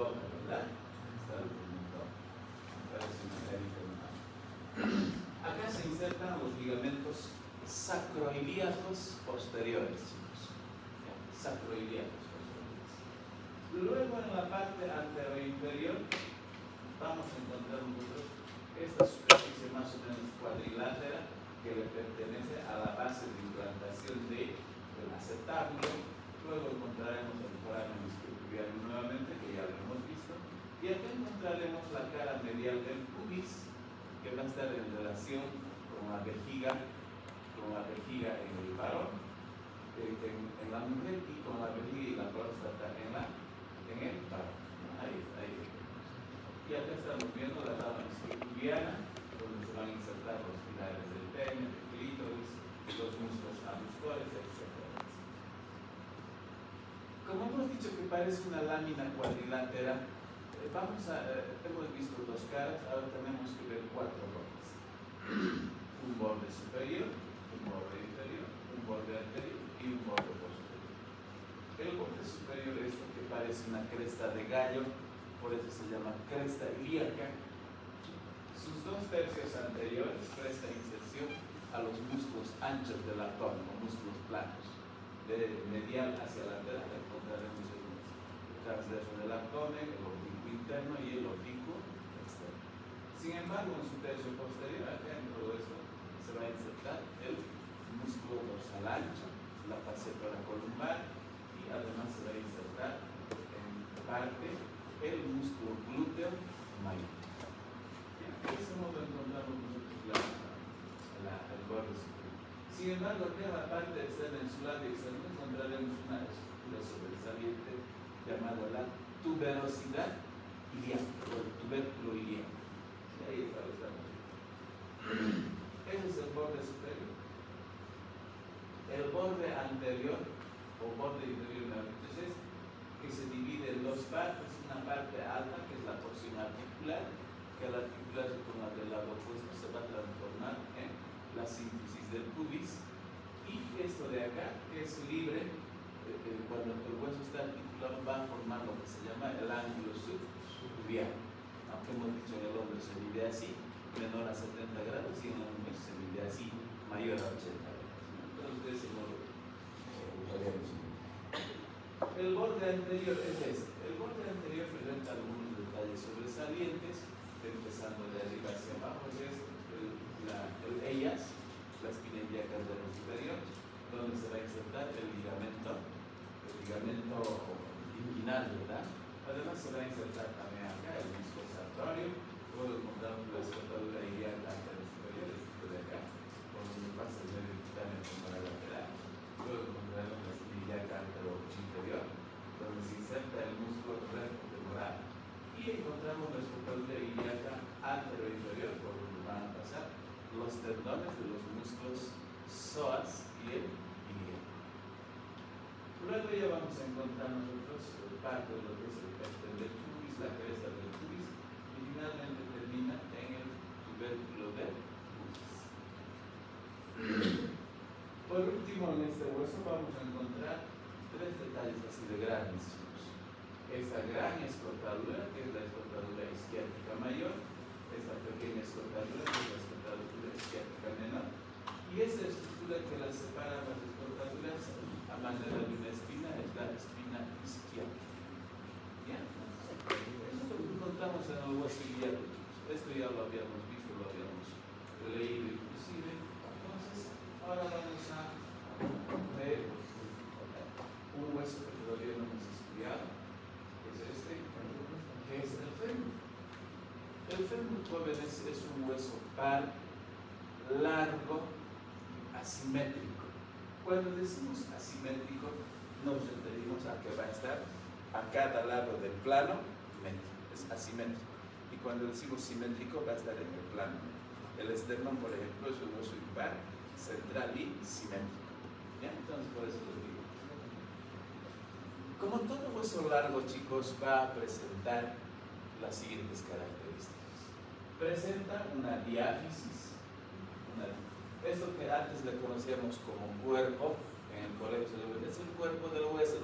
boca, ¿verdad? Está el pulmón. Parece una carita nomás. Acá se insertan los ligamentos sacroiliacos posteriores, chicos. Sacroiliacos posteriores. Luego en la parte anteroinferior vamos a encontrar nosotros esta superficie más o menos cuadrilátera que le pertenece a la base de implantación del acetabulum. Luego encontraremos el foramen isquiotibial nuevamente, que ya lo hemos visto. Y acá encontraremos la cara medial del pubis, que va a estar en relación con la vejiga en el varón, en la mujer, y con la vejiga y la próstata en el varón. Ahí está. Y acá estamos viendo la rama isquiotibiana, donde se van a insertar los pilares del pene, del clítoris, los músculos abductores, etc. Como hemos dicho que parece una lámina cuadrilátera, hemos visto dos caras, ahora tenemos que ver cuatro bordes. Un borde superior, un borde inferior, un borde anterior y un borde posterior. El borde superior es lo que parece una cresta de gallo, por eso se llama cresta ilíaca. Sus 2/3 anteriores presta inserción a los músculos anchos del abdomen, o músculos planos. De medial hacia lateral encontraremos el transverso del abdomen, el oblicuo interno y el oblicuo externo. Sin embargo, en su tercio posterior, acá en todo esto, se va a insertar el músculo dorsal ancho, la facétura columbar, y además se va a insertar en parte el músculo glúteo mayor. De ese modo encontramos nosotros el borde superior. Sin embargo, aquí en la parte externa, en su lado externo, encontraremos una estructura sobresaliente llamada la tuberosidad ilíaca, o el tubérculo ilíaco. Ahí está, lo estamos viendo. Ese es el borde superior. El borde anterior, o borde inferior, entonces, que se divide en dos partes, una parte alta, que es la porción articular, que al articularse con la del lado opuesto se va a transformar en la síntesis del pubis, y esto de acá, que es libre, cuando el hueso está articulado, va a formar lo que se llama el ángulo subpubiano. Aunque hemos dicho en el hombre se mide así, menor a 70 grados, y en la mujer se mide así, mayor a 80 grados. Entonces, de ese modo, el borde anterior es este. El borde anterior presenta algunos detalles sobresalientes, empezando de arriba hacia abajo, es el ellas, la espina ilíaca del superior, donde se va a insertar el ligamento inguinal, ¿verdad? Además se va a insertar también acá el músculo sartorio. Luego encontramos la escotadura ilíaca anterosuperior, esto de acá, por donde pasa el medio cutáneo lateral. Luego encontramos la espina ilíaca anteroinferior, donde se inserta el músculo recto-femoral. Y encontramos la escotadura ilíaca anteroinferior, por donde van a pasar los tendones de los músculos psoas y el ilíaco. Luego ya vamos a encontrar nosotros parte de lo que es el péster del pubis, la cresta del pubis, y finalmente termina en el tubérculo del pubis. Por último, en este hueso vamos a encontrar tres detalles así de grandes, chicos. Esta gran escotadura, que es la escotadura isquiática mayor, esta pequeña escotadura, que es la escotadura isquiática menor, y esta estructura que las separa las escotaduras a manera de una espina es la espina isquiática. ¿Ya? Eso lo encontramos en el hueso ilíaco, chicos. Esto ya lo habíamos visto, lo habíamos leído inclusive. Entonces, ahora vamos a ver un hueso que todavía no hemos estudiado, que es este, que es el fémur. El fémur, jóvenes, es un hueso par, largo, asimétrico. Cuando decimos asimétrico, nos referimos a que va a estar a cada lado del plano métrico, es asimétrico. Y cuando decimos simétrico, va a estar en el plano métrico. El esternón, por ejemplo, es un hueso impar, central y simétrico. ¿Ya? Entonces, por eso lo digo. Como todo hueso largo, chicos, va a presentar las siguientes características. Presenta una diáfisis, esto que antes le conocíamos como cuerpo, en el colegio es el cuerpo del hueso.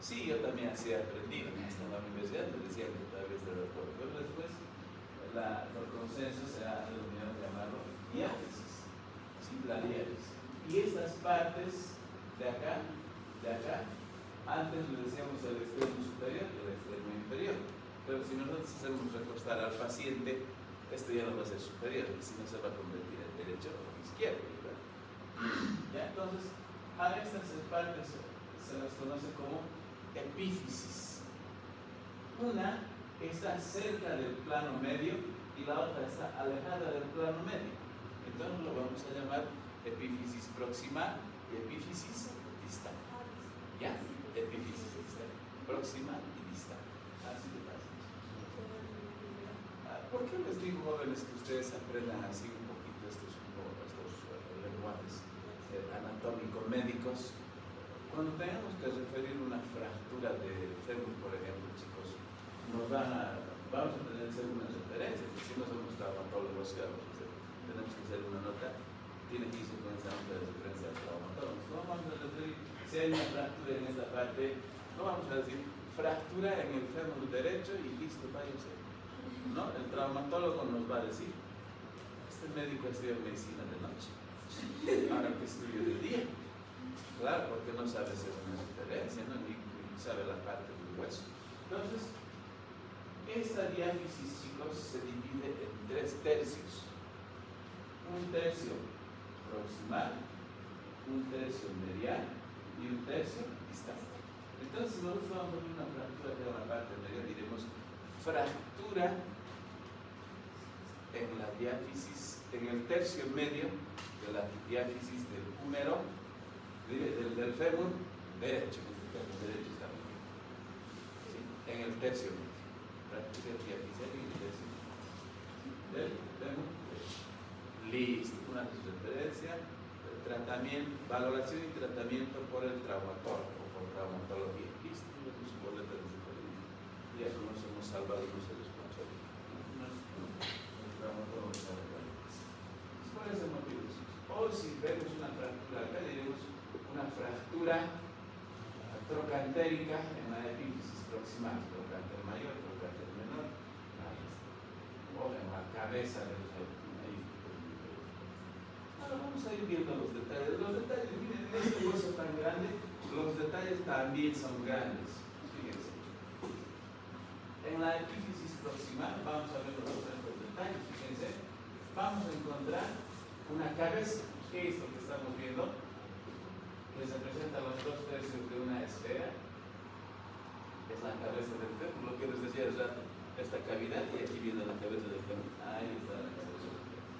Sí, yo también así he aprendido, hasta en la universidad me decían por consenso se ha denominado llamarlo diáfisis, ¿sí? La diáfisis. Y estas partes de acá, antes le decíamos el extremo superior y el extremo inferior, pero si nosotros hacemos recostar al paciente, esto ya no va a ser superior, y si no se va a convertir en derecho o en izquierdo, ¿verdad? ¿Ya? Entonces, a estas partes se las conoce como epífisis. Una está cerca del plano medio y la otra está alejada del plano medio. Entonces lo vamos a llamar epífisis proximal y epífisis distal. ¿Ya? Epífisis distal. Proximal y distal. Así de fácil. ¿Por qué les digo, jóvenes, que ustedes aprendan así un poquito estos lenguajes anatómico-médicos? Cuando tengamos que referir una fractura de fémur, por ejemplo, chicos, vamos a tener que hacer unas referencias, porque si no somos traumatólogos, tenemos que hacer una nota, tiene que irse con esa nota de referencia al traumatólogo. No vamos a referir si hay una fractura en esta parte, no vamos a decir fractura en el fémur derecho y listo, váyase. ¿No? El traumatólogo nos va a decir, este médico estudia medicina de noche, ahora que estudia de día. Claro, porque no sabe hacer una referencia, ¿no? Ni sabe la parte del hueso. Entonces, esta diáfisis, chicos, se divide en 3 tercios. Un tercio proximal, un tercio medial y un tercio distal. Entonces, si nosotros vamos a ver una fractura de la parte medial, diremos fractura en la diáfisis, en el tercio medio de la diáfisis del húmero, del fémur derecho, derecho está bien. ¿Sí? En el tercio medio. Fractura diáfisis en el tercio del fémur derecho. Listo, una referencia, tratamiento, valoración y tratamiento por el traumatólogo o por traumatología. Listo, su boleta de supervivencia. Ya con eso hemos salvado unos responsabilidades. El traumatólogo está arreglado. Por ese motivo, o si vemos una fractura acá, diremos una fractura trocantérica en la epífisis proximal, trocánter mayor, trocánter menor, o en la cabeza del fémur. Ahora vamos a ir viendo los detalles. Los detalles, miren, en este hueso tan grande, los detalles también son grandes. Fíjense. En la epífisis proximal, vamos a ver los otros detalles. Fíjense, vamos a encontrar una cabeza, que es lo que estamos viendo, que se presenta los 2 tercios de una esfera. Es la cabeza del fémur, lo que les decía hace rato, esta cavidad, y aquí viene la cabeza del fémur. Ahí está la cabeza del fémur.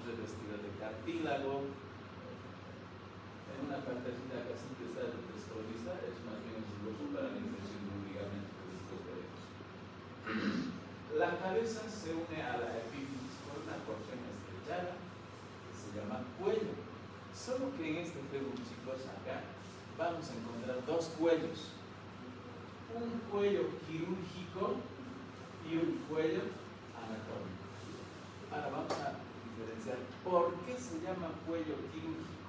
Revestida de cartílago, en una partecita casi que está descolizada, es más bien un hueso para la inserción de un ligamento después de ellos. La cabeza se une a la epífisis por una porción estrechada que se llama cuello. Solo que en este fémur, chicos, acá vamos a encontrar 2 cuellos: un cuello quirúrgico y un cuello anatómico. Ahora vamos a diferenciar por qué se llama cuello quirúrgico.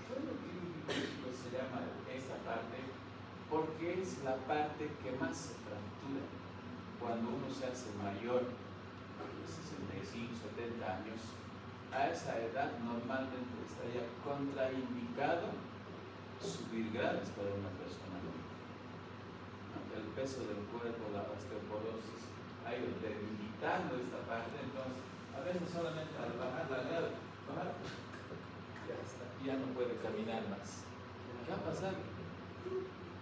Cuello quirúrgico se llama esta parte porque es la parte que más se fractura cuando uno se hace mayor, de 65, 70 años. A esa edad normalmente estaría contraindicado subir grades para una persona. Aunque el peso del cuerpo, la osteoporosis, ha ido debilitando esta parte, entonces a veces solamente al bajar la grada, ya está, ya no puede caminar más. ¿Qué ha pasado?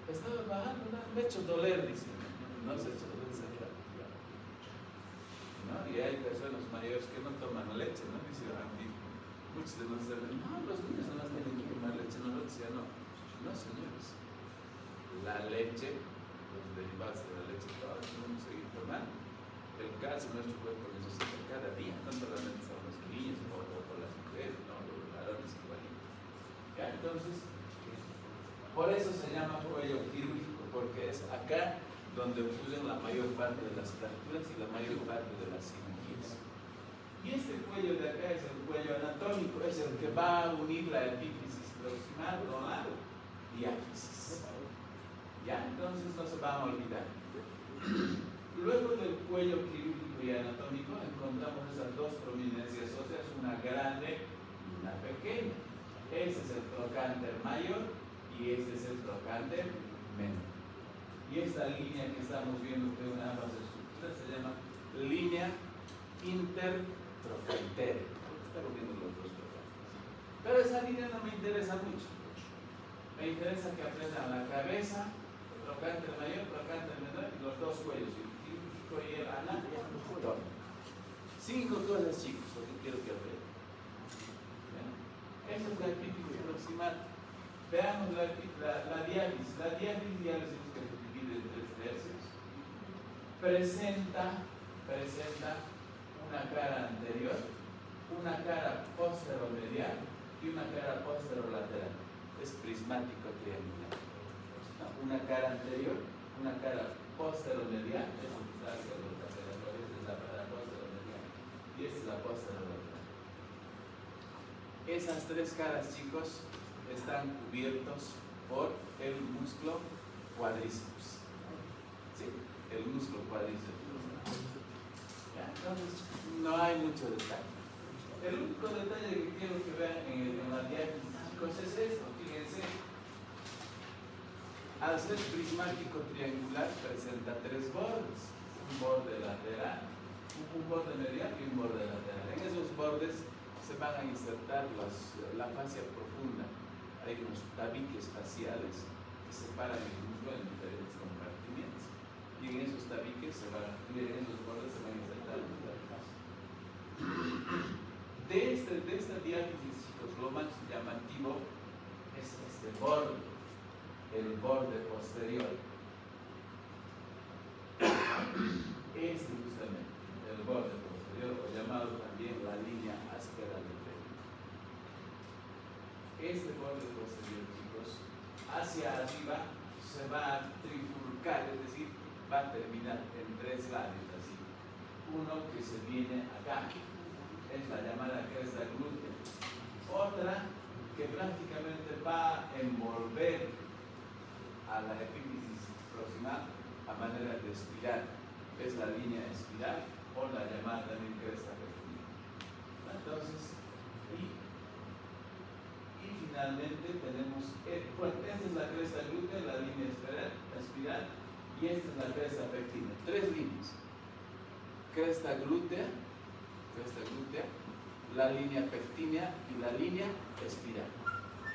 Estaba bajando, me ha hecho doler, dice. No se ha hecho doler, se ha fracturado. ¿No? Y hay personas mayores que no toman leche, ¿no? Dice, muchos de nosotros dicen, no, los niños no tienen que tomar leche, nosotros ya no. No, señores. La leche, los derivados de la leche, todos tenemos que seguir tomando. El calcio nuestro cuerpo necesita cada día, no solamente son los niños o las mujeres, no, los varones igualitos. ¿Ya? Entonces, por eso se llama cuello quirúrgico, porque es acá donde ocurren la mayor parte de las fracturas y la mayor parte de las cirugías. Y este cuello de acá es el cuello anatómico, es el que va a unir la epífisis proximal con la diáfisis. ¿Ya? Entonces no se van a olvidar. Luego del cuello quirúrgico y anatómico encontramos esas dos prominencias óseas, una grande y una pequeña. Este es el trocánter mayor y este es el trocánter menor. Y esta línea que estamos viendo de ambas estructuras se llama línea intertrocantera. Estamos viendo los dos trocánteres. Pero esa línea no me interesa mucho. Me interesa que aprendan la cabeza, el trocánter mayor, el trocánter menor y los dos cuellos. Y el ana, todo. 5 cosas, chicos, lo que quiero que aprendan. Esa es la epífisis proximal. Veamos la diálisis. La diálisis ya les digo que se divide en 3 tercios. Presenta una cara anterior, una cara posteromedial y una cara posterolateral. Es prismático triangular. Una cara anterior, una cara posteromedial, es la cara posteromedial y esta es la posterolateral. Esas 3 caras, chicos, están cubiertos por el músculo cuádriceps. ¿Sí? El músculo cuádriceps. Entonces, no hay mucho detalle. El único detalle que quiero que vean en la diálisis, chicos, es esto. Fíjense, al ser prismático triangular presenta 3 bordes. Un borde lateral, un borde medial y un borde lateral. En esos bordes se van a insertar la fascia profunda. Hay unos tabiques faciales que separan el músculo en diferentes compartimientos. Y en esos tabiques en esos bordes se van a insertar los tabiques. De esta diálisis, chicos, lo más llamativo es este borde, el borde posterior. Este justamente, el borde posterior, o llamado también la línea áspera del pelo. Este borde posterior, chicos, hacia arriba se va a trifurcar, es decir, va a terminar en 3 labios así. Uno que se viene acá, es la llamada cresta glútea. Otra que prácticamente va a envolver a la epífisis proximal a manera de espiral, es la línea espiral o la llamada también cresta pequeña. Entonces, y finalmente tenemos, esta es la cresta glútea, la línea espiral, y esta es la cresta pectina. 3 líneas. Cresta glútea, la línea pectínea y la línea espiral.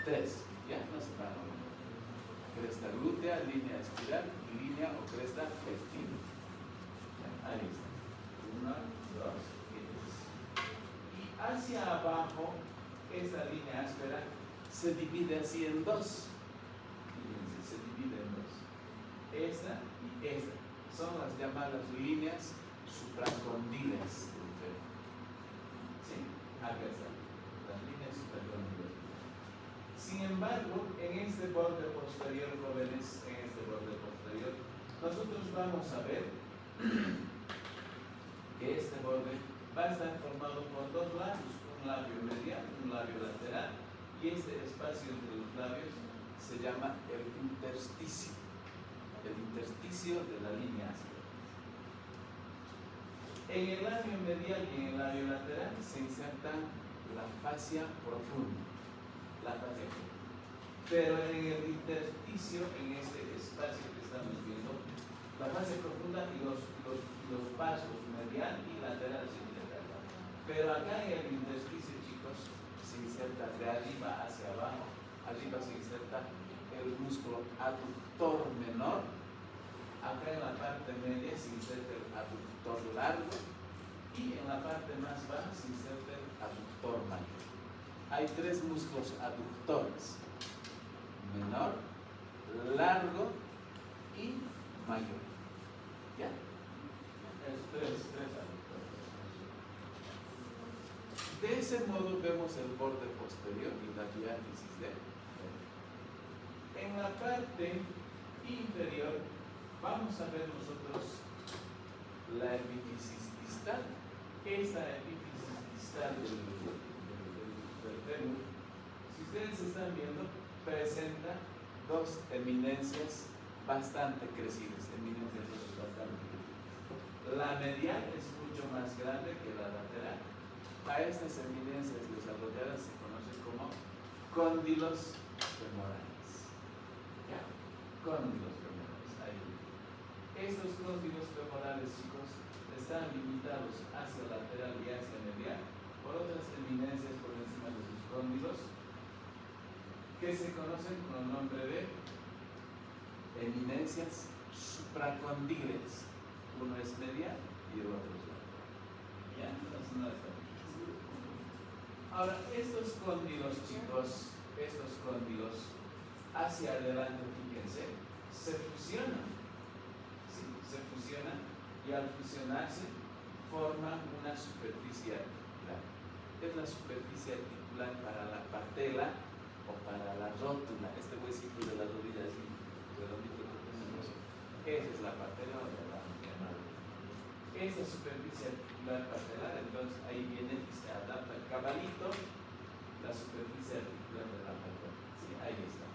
3. Ya no se van a ver. Cresta glútea, línea espiral, línea o cresta pectínea. Ahí está. 1, 2 y 3. Y hacia abajo, esa línea áspera se divide así en 2. Fíjense, se divide en 2. Esta y esta son las llamadas líneas supracondiles del pelo. ¿Sí? Acá están las líneas supracondiles. Sin embargo, en este borde posterior, jóvenes, nosotros vamos a ver que este borde va a estar formado por 2 labios, un labio medial, un labio lateral, y este espacio entre los labios se llama el intersticio de la línea áspera. En el labio medial y en el labio lateral se insertan la fascia profunda, pero en el intersticio, en este espacio que estamos viendo, la fascia profunda y los vasos medial y lateral se insertan. Pero acá en el intersticio, chicos, se inserta de arriba hacia abajo. Arriba se inserta el músculo aductor menor. Acá en la parte media se inserta el aductor largo y en la parte más baja se inserta el aductor mayor. Hay 3 músculos aductores: menor, largo y mayor. ¿Ya? Es 3 aductores. De ese modo vemos el borde posterior y la diálisis de él. En la parte inferior vamos a ver nosotros la epífisis distal. Esta epífisis distal del fémur, si ustedes están viendo, presenta 2 eminencias bastante crecidas. La medial es mucho mucho más grande que la lateral. A estas eminencias desarrolladas se conocen como cóndilos femorales. ¿Ya? Cóndilos femorales. Ahí. Estos cóndilos femorales, chicos, están limitados hacia lateral y hacia medial por otras eminencias por encima de sus cóndilos que se conocen con el nombre de eminencias supracondiles. Uno es medial y el otro es lateral. ¿Ya? Entonces no está difícil. Ahora, estos cóndilos, chicos, estos cóndilos hacia adelante, fíjense, se fusionan. ¿Sí? Se fusionan y al fusionarse forman una superficie articular. Es la superficie articular para la patela o para la rótula, este huesito de la rodilla así, redondito que tenemos, esa es la patela o la llamada. Esa superficie articular patelar, entonces ahí viene y se adapta el cabalito, la superficie articular de la patela. Sí, ahí está.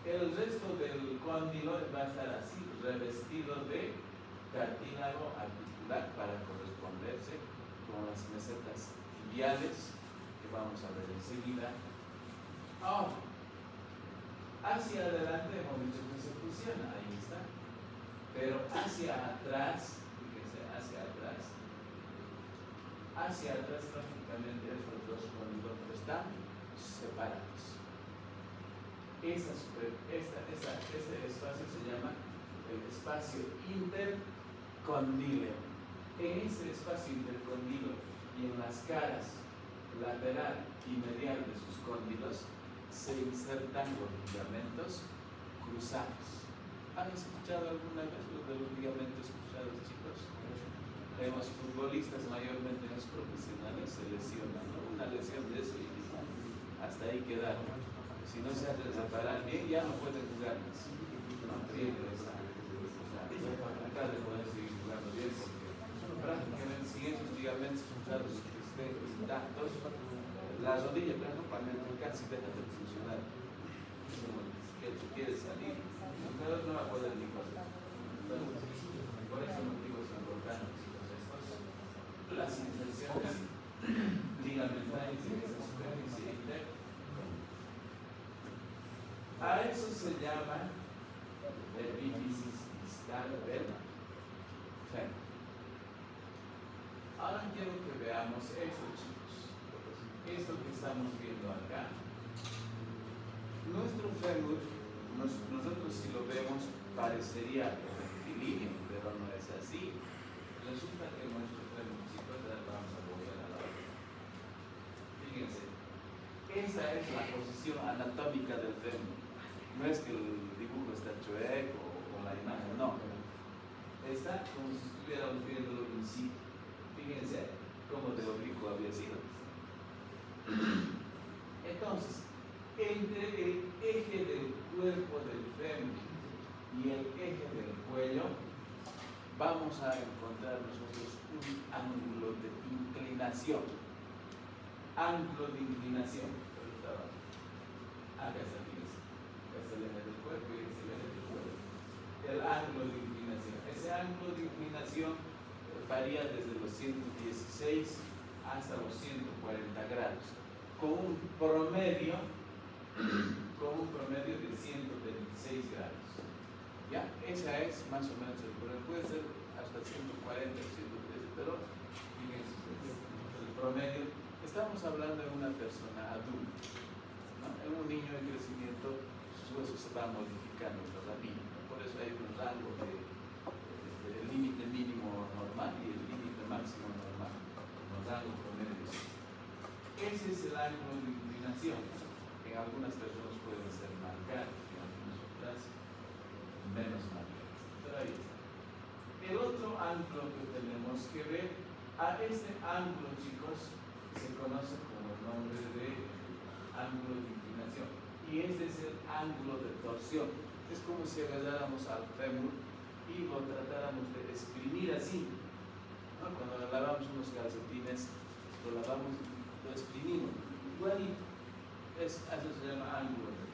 El resto del cóndilo va a estar así, revestido de cartílago articular para corresponderse con las mesetas tibiales que vamos a ver enseguida. Ahora, hacia adelante hemos dicho que se fusiona, ahí está, pero hacia atrás, fíjense, hacia atrás prácticamente estos dos cóndilos están separados. Este espacio se llama el espacio intercondileo. En ese espacio intercondileo y en las caras lateral y medial de sus cóndilos se insertan los ligamentos cruzados. ¿Han escuchado alguna vez lo de los ligamentos cruzados, chicos? Los futbolistas, mayormente los profesionales, se lesionan, ¿no? Una lesión de eso y hasta ahí quedaron. Si no se hacen reparar bien, ya no pueden jugar más. No pierden esa facultad de poder seguir jugando bien, porque prácticamente sin esos ligamentos cruzados que estén intactos, la rodilla prácticamente casi deja de funcionar. Que tú quieres salir, el jugador no va a poder ni correr. Por ese motivo se importantes las inserciones ligamentarias en esa superficie interna. A eso se llama epífisis distal del fémur. Ahora quiero que veamos esto, chicos. Esto que estamos viendo acá. Nuestro fémur, nosotros si lo vemos, parecería rectilíneo, pero no es así. Resulta que nuestro fémur, chicos, vamos a volver a la hora. Fíjense, esa es la posición anatómica del fémur. No es que el dibujo está chueco o la imagen, no. Está como si estuviéramos viéndolo in situ. Fíjense cómo de oblicuo había sido. Entonces, entre el eje del cuerpo del fémur y el eje del cuello, vamos a encontrar nosotros un ángulo de inclinación. Ángulo de inclinación. Acá está, fíjense. Acá está el eje del cuerpo y este es el eje del cuello. El ángulo de inclinación. Ese ángulo de inclinación varía desde los 116 hasta los 140 grados, con un promedio de 126 grados. ¿Ya? Esa es más o menos el promedio. Puede ser hasta 140, 113, pero fíjense ustedes, el promedio. Estamos hablando de una persona adulta, ¿no? En un niño en crecimiento, sus huesos se van modificando todavía. Por eso hay un rango de límite mínimo normal y el límite máximo normal, los rangos promedios. Ese es el ángulo de inclinación. En algunas personas pueden ser marcados, en algunas otras menos marcados. Pero ahí está. El otro ángulo que tenemos que ver, a este ángulo, chicos, se conoce como el nombre de ángulo de inclinación. Y este es el ángulo de torsión. Es como si agarráramos al fémur y lo tratáramos de exprimir así, ¿no? Cuando lavamos unos calcetines, lo lavamos y lo exprimimos. Igualito. Eso se llama ángulo de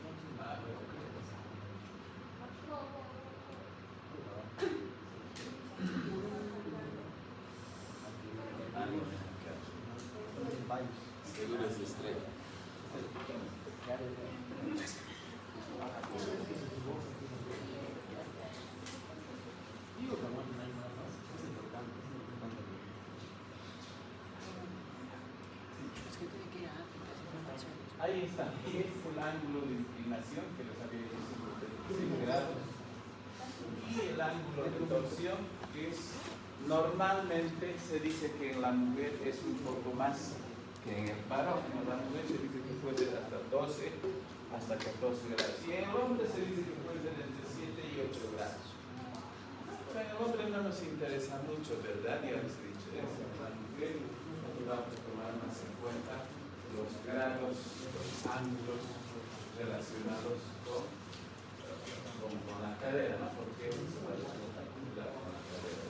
seguro es estrella. Ahí está, es el ángulo de inclinación que les había dicho, 75 grados. Y el ángulo de torsión, que es, normalmente se dice que en la mujer es un poco más que en el varón. En la mujer se dice que puede ser hasta 12, hasta 14 grados. Y en el hombre se dice que puede ser entre 7 y 8 grados. Pero en el hombre no nos interesa mucho, ¿verdad? Ya les he dicho eso. En la mujer vamos a tomar más en cuenta los grados, los ángulos relacionados con la cadera, ¿no? Porque eso es la calcular con la cadera.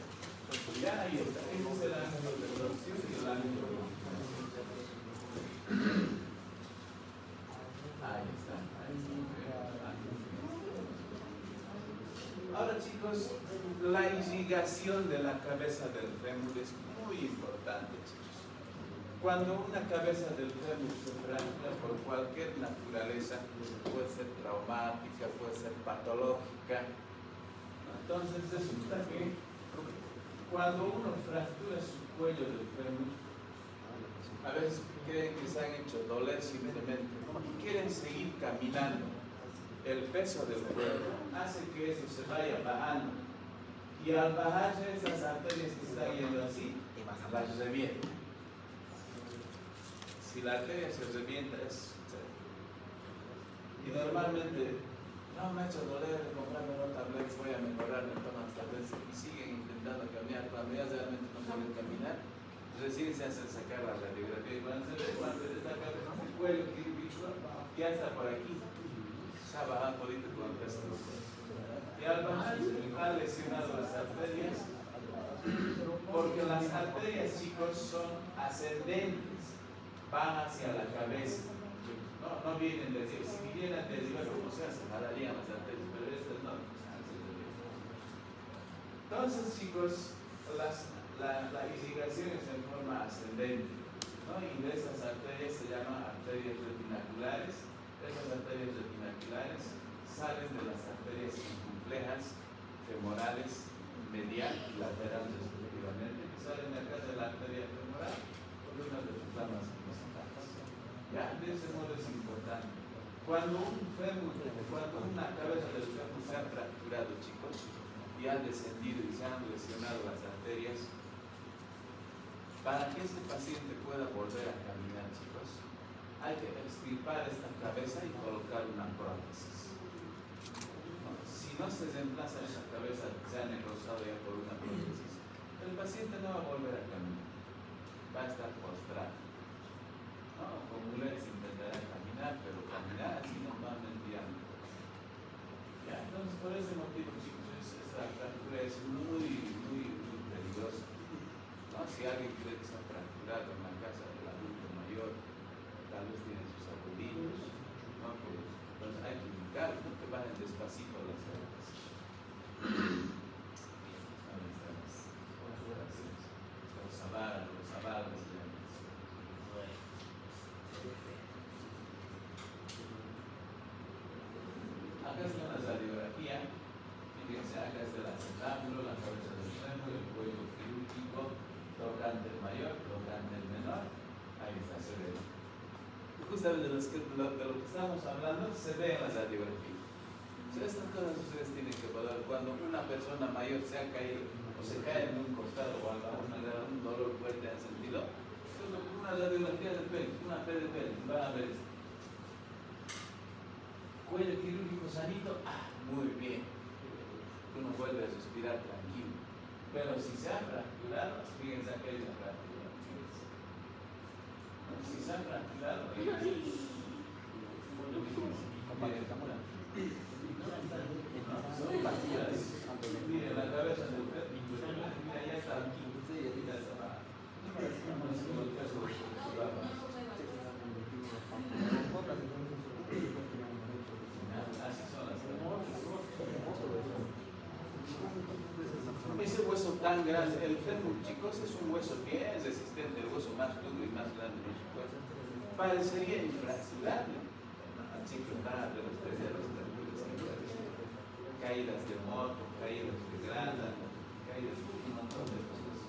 Ya ahí está, ese es el ángulo de torsión y el ángulo de inclinación. Ahí está, ahí está. Ahora chicos, la irrigación de la cabeza del fémur es muy importante, chicos. Cuando una cabeza del fémur se fractura por cualquier naturaleza, puede ser traumática, puede ser patológica, entonces resulta que cuando uno fractura su cuello del fémur, a veces creen que se han hecho doler simplemente y quieren seguir caminando. El peso del cuerpo hace que eso se vaya bajando y al bajarse esas arterias que están yendo así, las revienta. Si la arteria se revienta es... Y normalmente, no me ha hecho doler, comprarme una tableta, voy a mejorar, me toman tabletas y siguen intentando caminar. Cuando ya realmente no pueden caminar, recién se hacen sacar la radiografía y cuando se ve, cuando se saca el cuello visual, ya está por aquí. Se ha bajado todito con el peso. Y al bajarse han lesionado las arterias, porque las arterias, chicos, son ascendentes. Van hacia la cabeza, no vienen desde arriba. Si vinieran desde arriba, como sea, se jalarían las arterias, pero estas no. Entonces, chicos, la irrigación es en forma ascendente, ¿no? Y de estas arterias se llaman arterias retinaculares. Esas arterias retinaculares salen de las arterias complejas, femorales, medial y lateral respectivamente, que salen de acá de la arteria femoral por una de sus ramas. Ya, de ese modo es importante. Cuando una cabeza del fémur se ha fracturado, chicos, y han descendido y se han lesionado las arterias, para que este paciente pueda volver a caminar, chicos, hay que extirpar esta cabeza y colocar una prótesis. Si no se reemplaza esa cabeza, se ha necrosado ya por una prótesis, el paciente no va a volver a caminar, va a estar postrado. Con muletas intentará caminar, pero caminar así normalmente ya no puede. Ya, entonces por ese motivo, chicos, esta fractura es muy peligrosa. ¿No? Si alguien cree que se ha fracturado en la casa del adulto mayor, tal vez tiene sus abuelitos, ¿no? Entonces hay que indicar, ¿no? Que vayan despacito las cerdas. Los avaras. Acá está una radiografía, fíjense, acá está el acetábulo, la cabeza del fémur, el cuello quirúrgico, tocante el mayor, tocante el menor, ahí está, se ve. Justamente de lo que estamos hablando se ve en la radiografía. Estas cosas ustedes tienen que poder, cuando una persona mayor se ha caído o se cae en un costado o un dolor fuerte han sentido, una radiografía de pelo, una P de pelo, van a ver esto. Cuello quirúrgico sanito, muy bien, uno vuelve a respirar tranquilo. Pero si se ha fracturado, fíjense que hay una fractura. Si se ha fracturado, son fracturas. Miren la cabeza del perro, mira, ya está aquí, ya está abajo. Así son las cosas. Ese hueso tan grande, el fémur, chicos, es un hueso bien resistente, el hueso más duro y más grande de su cuerpo. parecería infraccionable. Achiclotar de los terceros, caídas de moto, caídas de grada, caídas de un montón de cosas.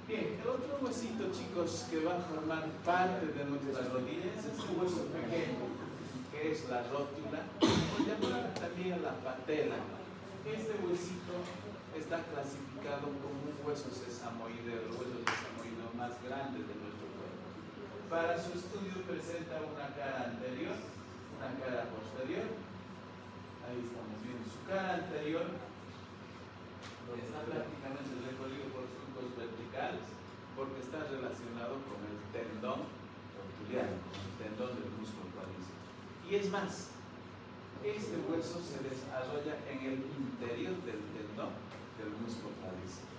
Bien, el otro huesito, chicos, que va a formar parte de nuestras rodillas es un hueso pequeño, que es la rótula, o llamada también la patela. Este huesito está clasificado como un hueso sesamoideo, el hueso sesamoideo más grande de nuestro cuerpo. Para su estudio presenta una cara anterior, una cara posterior. Ahí estamos viendo su cara anterior. Está prácticamente recorrido por surcos verticales porque está relacionado con el tendón rotuliano, con el tendón del músculo cuádriceps. Y es más, este hueso se desarrolla en el interior del tendón del músculo cuádriceps.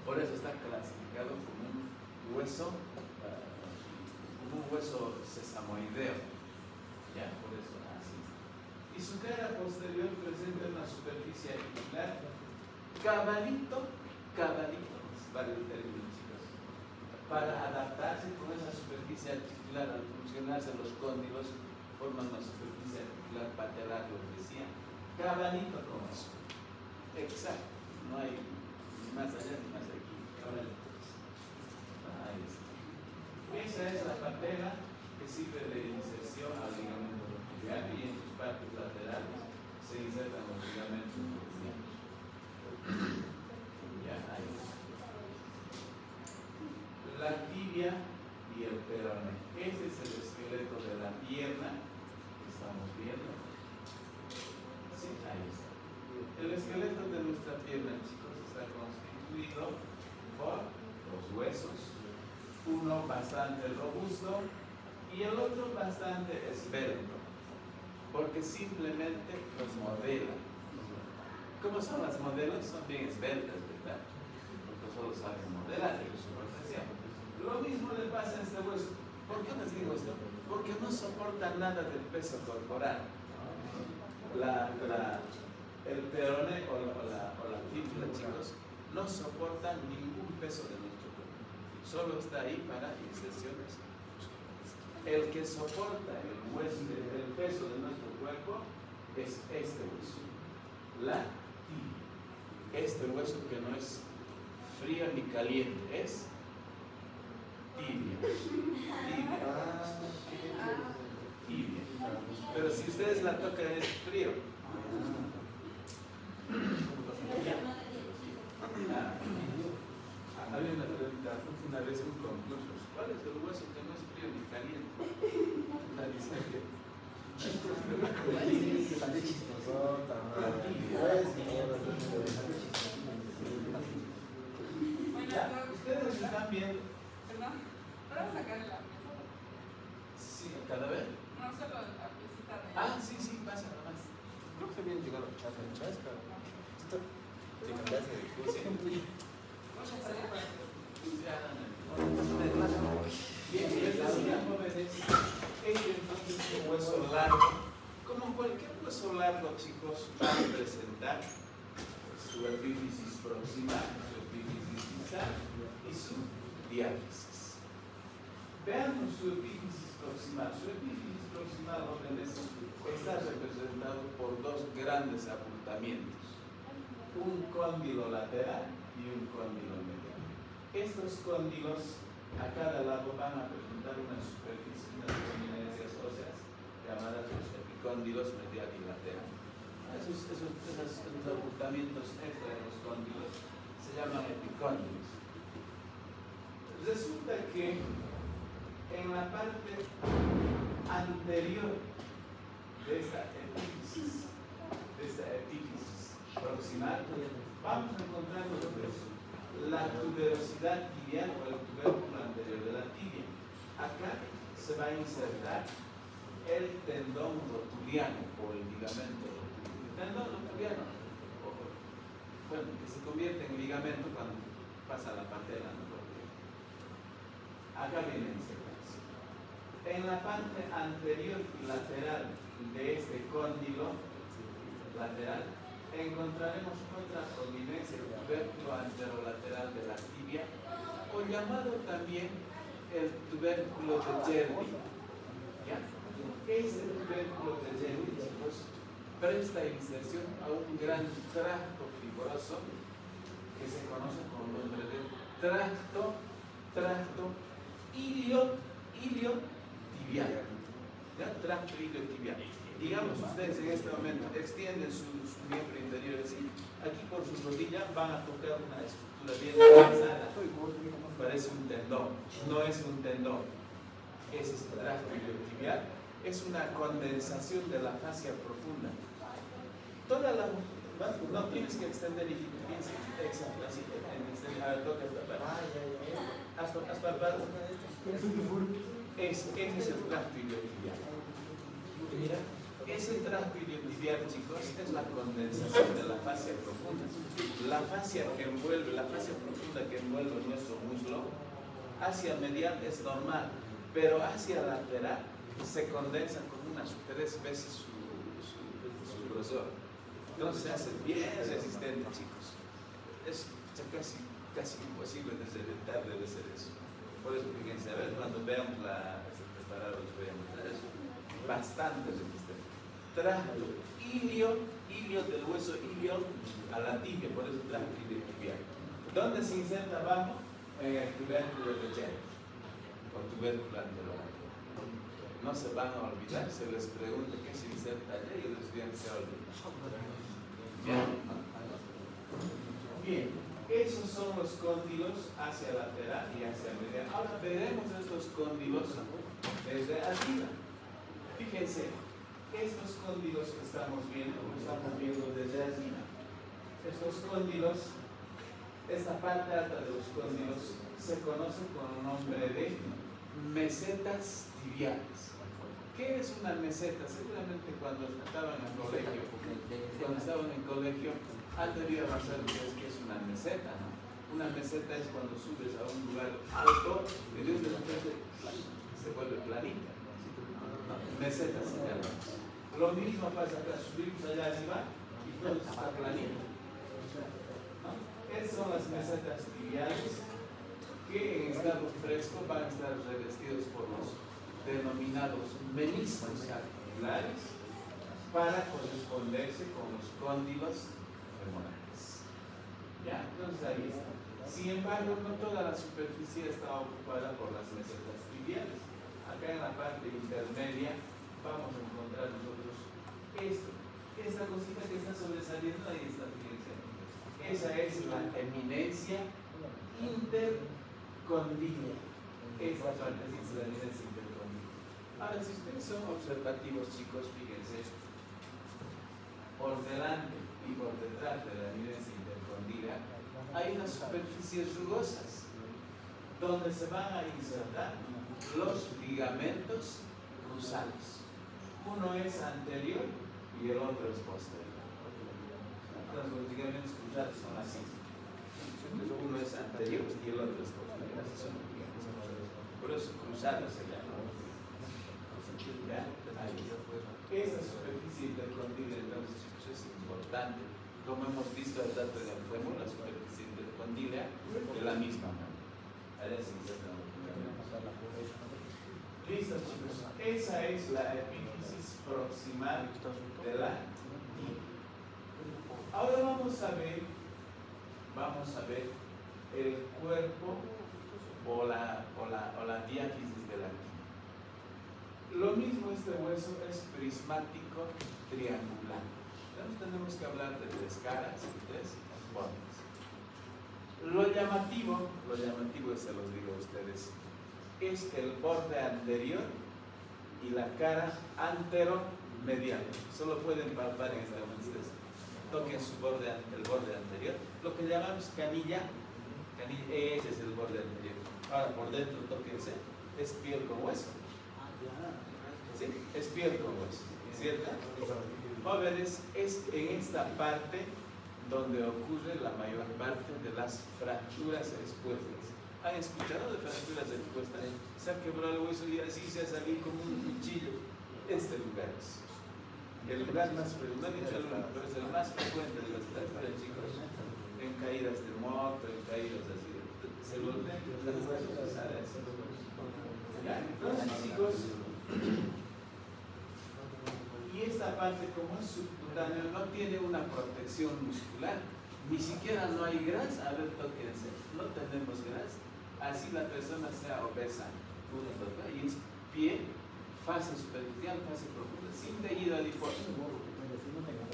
Por eso está clasificado como un hueso sesamoideo. Ya, por eso así. Y su cara posterior presenta una superficie articular cabalito, vale el término, chicos, para adaptarse con esa superficie articular al funcionarse los cóndilos forman una superficie articular patelar, lo decía, cabalito como eso. Exacto, no hay ni más allá ni más aquí, cabalito. Ahí está. Esa es la patela que sirve de inserción al ligamento rotuliano y en sus partes laterales se insertan los ligamentos rotulianos. Ya, ahí está. La tibia y el perone. Ese es el esqueleto de la pierna que estamos viendo. Sí, ahí está. El esqueleto de nuestra pierna, chicos, está constituido por los huesos, uno bastante robusto y el otro bastante esbelto, porque simplemente los modela. ¿Cómo son las modelos? Son bien esbeltas, ¿verdad? Porque solo saben modelar en su profesión. Lo mismo le pasa a este hueso. ¿Por qué les digo esto? Porque no soporta nada del peso corporal. El perone o la fíbula, chicos, no soporta ningún peso de nuestro cuerpo. Solo está ahí para inserciones musculares. El que soporta el peso de nuestro cuerpo es este hueso, la tibia. Este hueso que no es frío ni caliente, es tibia. Tibia. Pero si ustedes la tocan es frío. Había una pregunta una vez un concurso. ¿Cuál es el hueso que no es frío ni caliente? La dice que ustedes están viendo. Perdón, ¿puedo sacarle la pieza? Sí, cada vez. No, solo la piecita de... Ah, sí, pasa nomás. Creo que se viene llegando a casa en chasca. Bien, les decía, jóvenes, este entonces es un hueso largo. Como cualquier hueso largo, chicos, va a presentar su epífisis proximal, su epífisis distal y su diáfisis. Veamos su epífisis proximal. Su epífisis proximal, jóvenes, está representado por dos grandes abultamientos. Un cóndilo lateral y un cóndilo medial. Estos cóndilos a cada lado van a presentar una superficie, unas prominencias óseas llamadas los epicóndilos medial y lateral. Esos abultamientos extra de los cóndilos se llaman epicóndilos. Resulta que en la parte anterior de esta epífisis proximal, vamos a encontrar la tuberosidad tibial o el tubérculo anterior de la tibia. Acá se va a insertar el tendón rotuliano o el ligamento rotuliano. El tendón rotuliano, bueno, que se convierte en ligamento cuando pasa la patela, ¿no? Acá viene a insertarse. En la parte anterior y lateral de este cóndilo lateral encontraremos otra prominencia, el tubérculo anterolateral de la tibia, o llamado también el tubérculo de Gervi. ¿Ya? Este tubérculo de Gervi, chicos, presta inserción a un gran tracto fibroso que se conoce con el nombre de tracto iliotibial. ¿Ya? Tracto iliotibial. Digamos, ustedes en este momento extienden su miembro inferior así, aquí por su rodilla van a tocar una estructura bien avanzada. Parece un tendón, no es un tendón, es este tracto iliotibial, es una condensación de la fascia profunda. Toda la, no tienes que extender y piensa, exacto, así, toca esta parte. Haz palpado. Ese es el tracto iliotibial. Mira, ese tracto iliotibial, chicos, es la condensación de la fascia profunda. La fascia profunda que envuelve nuestro muslo, hacia medial es normal, pero hacia lateral se condensa con unas 3 veces su grosor. Entonces se hace bien resistente, chicos. Es casi imposible de ser eso. Por eso, fíjense, a ver, cuando veamos este preparado, les voy a mostrar eso. Bastante resistente. Tracto ilio del hueso ilio a la tibia, por eso tracto iliotibial. ¿Dónde se inserta abajo? En el tubérculo de Gervi, o tubérculo anterolateral. No se van a olvidar, se les pregunta qué se inserta allá y los estudiantes se olvidan. Bien, esos son los cóndilos hacia lateral y hacia medial. Ahora veremos estos cóndilos desde arriba. Fíjense, estos cóndilos que estamos viendo desde arriba. Estos cóndilos, esta parte alta de los cóndilos se conoce con el nombre de mesetas tibiales. ¿Qué es una meseta? Seguramente cuando estaban en colegio, han debido saber qué es una meseta, ¿no? Una meseta es cuando subes a un lugar alto y de repente se vuelve planita. ¿No? Meseta se llama. Lo mismo pasa acá, subimos allá arriba y todo está planito. ¿No? Esas son las mesetas tibiales que en estado fresco van a estar revestidos por los denominados meniscos articulares para corresponderse con los cóndilos femorales. ¿Ya? Entonces ahí está. Sin embargo, no toda la superficie está ocupada por las mesetas tibiales. Acá en la parte intermedia vamos a encontrar nosotros esta cosita que está sobresaliendo, ahí está, fíjense. Esa es la eminencia intercondílea. Esta parte es la eminencia intercondílea. Ahora, si ustedes son observativos, chicos, fíjense, por delante y por detrás de la eminencia intercondílea hay unas superficies rugosas donde se van a insertar los ligamentos cruzales. Uno es anterior y el otro es posterior. Entonces, los ligamentos cruzales son así. Uno es anterior y el otro es posterior. Así son los ligamentos cruzales. Por eso cruzados se llama. Esta superficie intercondílea, entonces, chicos, es importante. Como hemos visto al dato del fémur, la superficie intercondílea es la misma. Allá se inserta. Listo, chicos. Esa es la epífisis proximal de la tibia. Ahora vamos a ver el cuerpo o la diáfisis de la tibia. Lo mismo, este hueso es prismático triangular. Entonces tenemos que hablar de 3 caras y 3 bordes. Lo llamativo, se los digo a ustedes, es el borde anterior y la cara anteromedial. Solo pueden palpar en este momento. Ustedes toquen el borde anterior, lo que llamamos canilla, ese es el borde anterior. Ahora por dentro tóquense, es piel con hueso. ¿Sí? Es piel con hueso, ¿cierto? Jóvenes, es en esta parte donde ocurre la mayor parte de las fracturas expuestas. ¿Han escuchado de fracturas expuestas? Se ha quebrado el hueso y así se ha salido como un cuchillo. Este lugar es. el lugar más frecuente, no he dicho el único, pero es el más frecuente de los chicos, en caídas de moto, en caídas así, se golpean los huesos, ¿sabes? ¿Ya? Entonces, chicos, y esta parte, como es subcutáneo, no tiene una protección muscular, ni siquiera no hay grasa. A ver, tóquense, no tenemos grasa, así la persona sea obesa, uno toca, y es pie, fase superficial, fase profunda, sin tejido adiposo.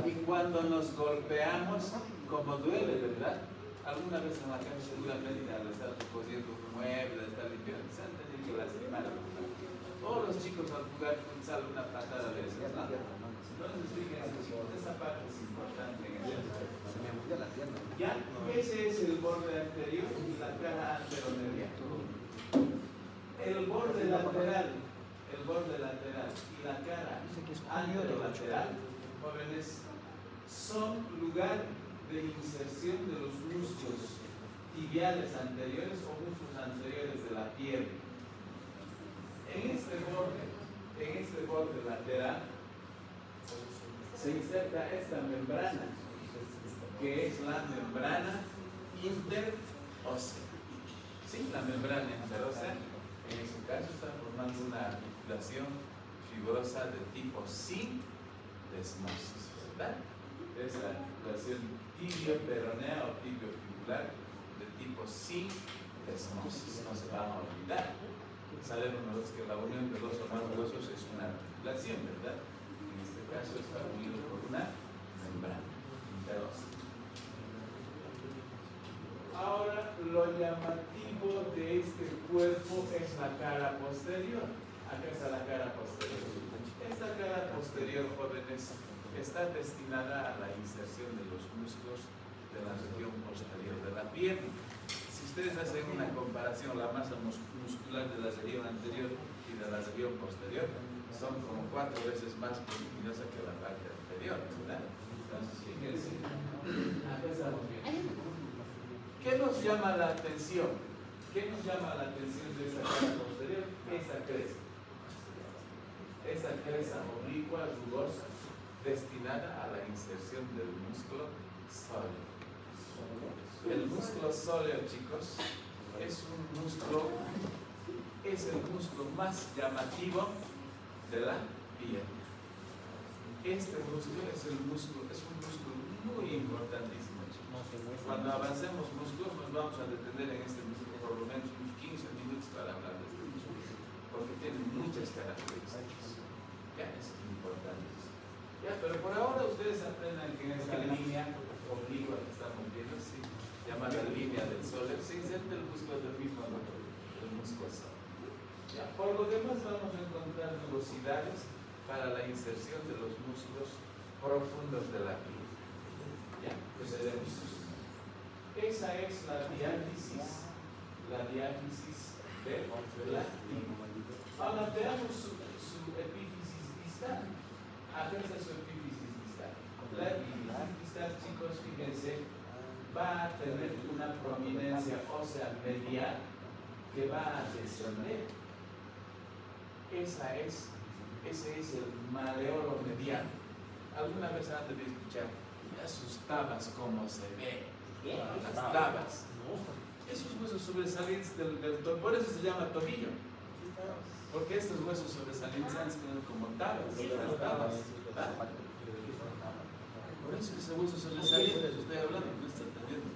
Y cuando nos golpeamos, como duele, ¿verdad? Alguna vez en la calle seguramente al estar recogiendo un mueble, al estar limpiando, se han tenido que lastimar. Todos los chicos al jugar futsal una patada de esas, ¿no? Entonces, fíjense, chicos, esa parte es importante en el ya, ese es el borde anterior y la cara anteromedial. El borde lateral y la cara anterolateral, jóvenes, son lugar de inserción de los músculos tibiales anteriores o músculos anteriores de la pierna. En este borde lateral se inserta esta membrana, que es la membrana interósea. Sí, la membrana interósea, en su caso está formando una articulación fibrosa de tipo sindesmosis, ¿verdad? Es la articulación tibio-peronea o tibio-fibular de tipo sindesmosis, no se van a olvidar. Sabemos que la unión de dos o más huesos es una articulación, ¿verdad? En este caso está unido por una membrana interósea. Ahora, lo llamativo de este cuerpo es la cara posterior. Acá está la cara posterior. Esta cara posterior, jóvenes, está destinada a la inserción de los músculos de la región posterior de la pierna. Si ustedes hacen una comparación, la masa muscular de la región anterior y de la región posterior son como 4 veces más voluminosa que la parte anterior, ¿verdad? Entonces, fíjense, acá estamos bien. ¿Qué nos llama la atención? ¿Qué nos llama la atención de esa cara posterior? Esa cresta. Esa cresta oblicua, rugosa, destinada a la inserción del músculo sóleo. El músculo sóleo, chicos, es el músculo más llamativo de la pierna. Este músculo es un músculo muy importantísimo. Cuando avancemos músculos nos vamos a detener en este músculo por lo menos unos 15 minutos para hablar de este músculo, porque tiene muchas características. Ya, es importante. Ya, pero por ahora ustedes aprendan que en esta línea oblicua que estamos viendo, sí, llamada línea del sol, se inserta el músculo del mismo nombre, el músculo sol. Ya, por lo demás vamos a encontrar velocidades para la inserción de los músculos profundos de la piel. Ya, procedemos. Esa es la diálisis de la piel. Ahora veamos su epífisis distal. Acá está su epífisis distal. La epífisis distal, chicos, fíjense, va a tener una prominencia ósea medial que va a descender. Ese es el maleolo medial. ¿Alguna vez han de escuchar? Me asustabas cómo se ve. Las tabas. Esos huesos sobresalientes del tobillo, por eso se llama tobillo. Porque estos huesos sobresalientes se ven como tabas. Las tabas. Por eso ese hueso sobresaliente que estoy hablando, no está entendiendo.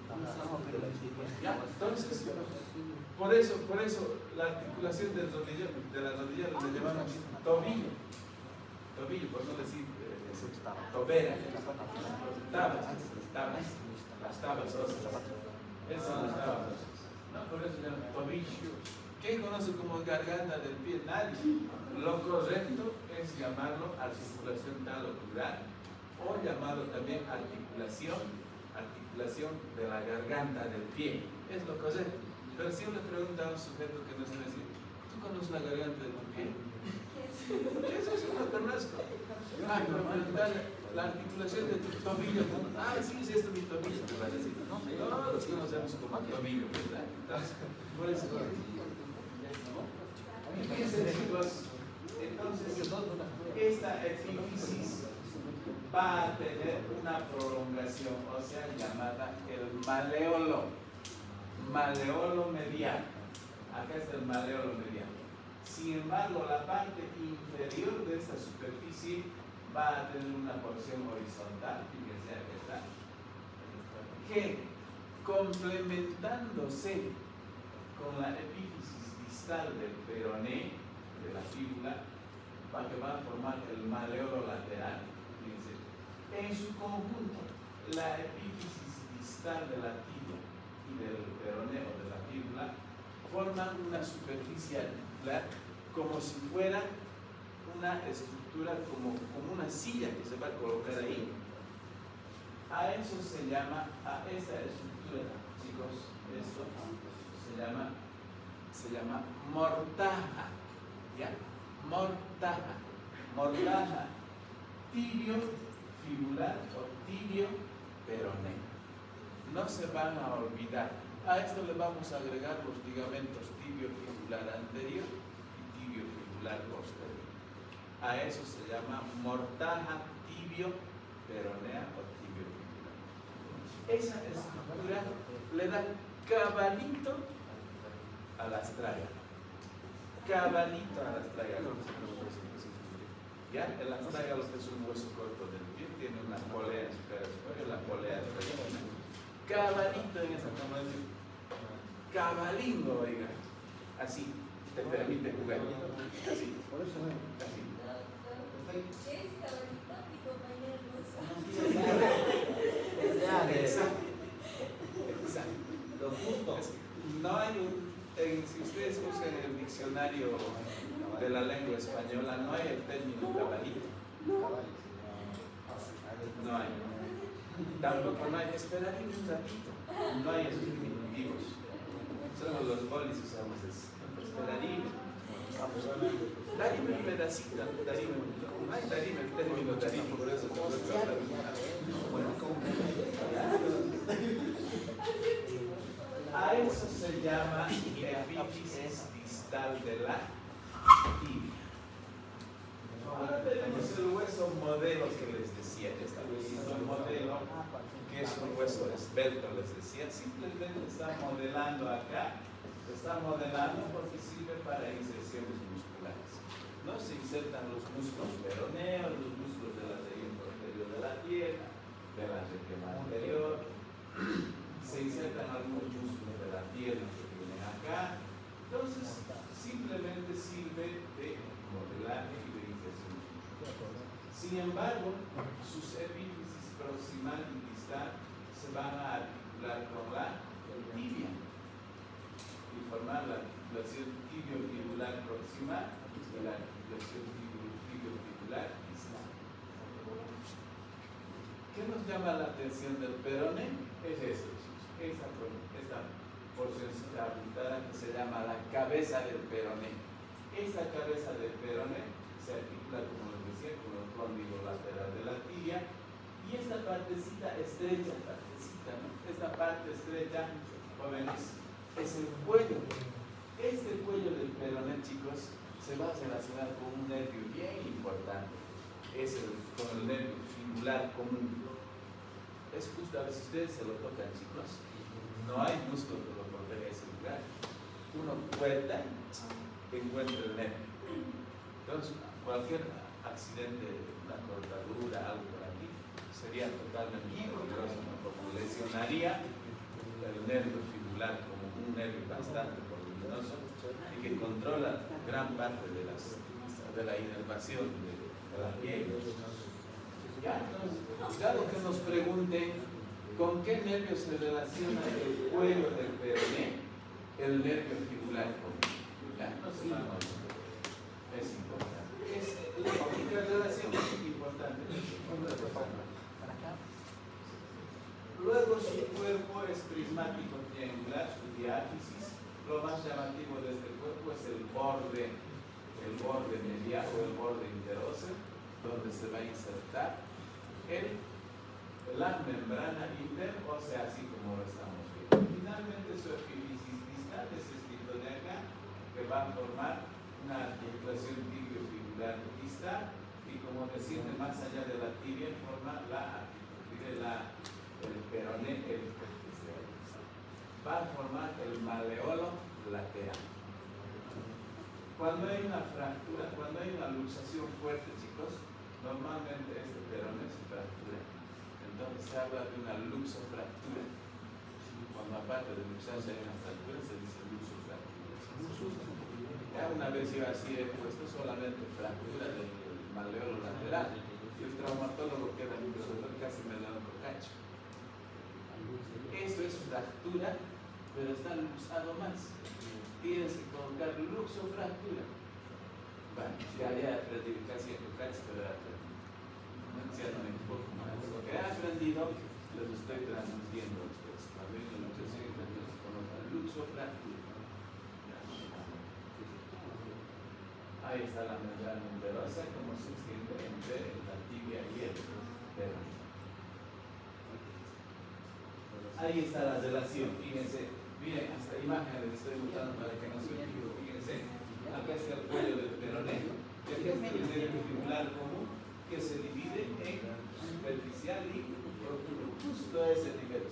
Ya, entonces, por eso la articulación de la rodilla le llamamos tobillo. Tobillo, por no decir tobera. Las tabas óseas. Esas son las tabas óseas. No, por eso se llama tobillo. ¿Quién conoce como garganta del pie? Nadie. Lo correcto es llamarlo articulación talocular o llamarlo también articulación de la garganta del pie. Es lo correcto. Pero si uno le pregunta a un sujeto que no sabe decir, ¿tú conoces la garganta de tu pie? ¿Qué es eso? No conozco. Pero preguntarle la articulación de tu tobillo. Sí, esto es mi tobillo, te va a decir. Todos conocemos como tobillo, ¿verdad? Entonces, por eso. Fíjense, chicos, entonces, esta epífisis va a tener una prolongación ósea llamada el maleolo. Maleolo mediano. Acá está el maleolo mediano. Sin embargo, la parte inferior de esta superficie va a tener una porción horizontal, fíjense acá está, que complementándose con la epífisis distal del peroné, de la fíbula, que va a formar el maleolo lateral. Fíjense, en su conjunto, la epífisis distal de la tibia y del peroné o de la fíbula forman una superficie articular como si fuera una estructura, como una silla que se va a colocar ahí. A eso se llama, a esa estructura, chicos, esto se llama mortaja, ¿ya? Mortaja, mortaja, tibio fibular o tibio peroné. No se van a olvidar. A esto le vamos a agregar los ligamentos tibio fibular anterior y tibio fibular posterior. A eso se llama mortaja tibio peronea o tibio fibular. Esa estructura le da cabalito a la astraga. Cabalito a la astraga. ¿Ya? El astragalus es un hueso corto del pie, tiene una polea superior, la polea superior. Cabalito en esa cama, cabalingo, oiga. Así te permite jugar. Así. Así. Es cabalito, mi compañero Exacto. Exacto. Lo justo. No hay si ustedes usan el diccionario de la lengua española, no hay el término cabalito. No hay. Tampoco no hay. Esperar un ratito. No hay esos diminutivos. Solo los bolis usamos eso. Esperarín. Darime un pedacito. Darime el término darime, por eso a eso se llama epífisis distal de la tibia. Ahora tenemos el hueso modelo que les decía, establecido el modelo, que es un hueso esbelto, les decía, simplemente está modelando acá, está modelando porque sirve para inserciones musculares. ¿No? Se insertan los músculos peroneos, los músculos de la región posterior de la pierna, de la región anterior, se insertan algunos músculos de la pierna que vienen acá. Entonces, simplemente sirve de modelaje y de inserción muscular. Sin embargo, sus epífisis proximal y distal se van a articular con la tibia y formar la articulación tibio-fibular proximal y la articulación tibio-fibular distal. ¿Qué nos llama la atención del peroné? Es esto, esta porcióncita abultada que se llama la cabeza del peroné. Esta cabeza del peroné se articula, como les decía, con el cóndilo lateral de la tibia, y esta partecita estrecha, ¿no? Esta parte estrecha, jóvenes, es el cuello. Este cuello del peroné, chicos, se va a relacionar con un nervio bien importante. Es con el nervio fibular común. Es justo, a ver si ustedes se lo tocan, chicos. No hay músculo que lo proteja ese lugar. Uno cuenta, encuentra el nervio. Entonces, cualquier accidente, una cortadura, algo por aquí, sería totalmente peligroso, ¿no? Como lesionaría el nervio fibular como un nervio bastante voluminoso y que controla gran parte de la inervación de la piel. Ya, entonces, claro que nos pregunten con qué nervio se relaciona el cuello del peroné, el nervio fibular. Ya, no se van a olvidar. Es importante. Es la única relación importante. Luego su cuerpo es prismático triangular, su diáfisis. Lo más llamativo de este cuerpo es el borde medial o el borde interóseo, donde se va a insertar la membrana interósea, así como lo estamos viendo. Finalmente su epífisis distal es este de acá, que va a formar una articulación tibio-fibular distal, y como desciende más allá de la tibia, forma el peroné, va a formar el maleolo lateral. Cuando hay una fractura, cuando hay una luxación fuerte, chicos, normalmente este peroné se fractura. Entonces se habla de una luxofractura. Cuando aparte de luxarse hay una fractura, se dice luxofractura. Ya una vez yo así he puesto solamente fractura del maleolo lateral y el traumatólogo queda en casi me da un cacho. Esto es fractura, pero está luxado más. Tienes que colocar luxofractura. Bueno, ya aprendí casi en tu cacho, pero ya no me importa más. Lo que he aprendido, les estoy transmitiendo a ustedes. Cuando hay una luxación, entonces coloca luxofractura. Ahí está la membrana umberosa, como se extiende entre la tibia y el peroné. Ahí está la relación, fíjense, miren, hasta imágenes les estoy mostrando para que no se olviden. Fíjense, acá está el cuello del peroné, y aquí está el ventricular común, que se divide en superficial y profundo, justo a ese nivel.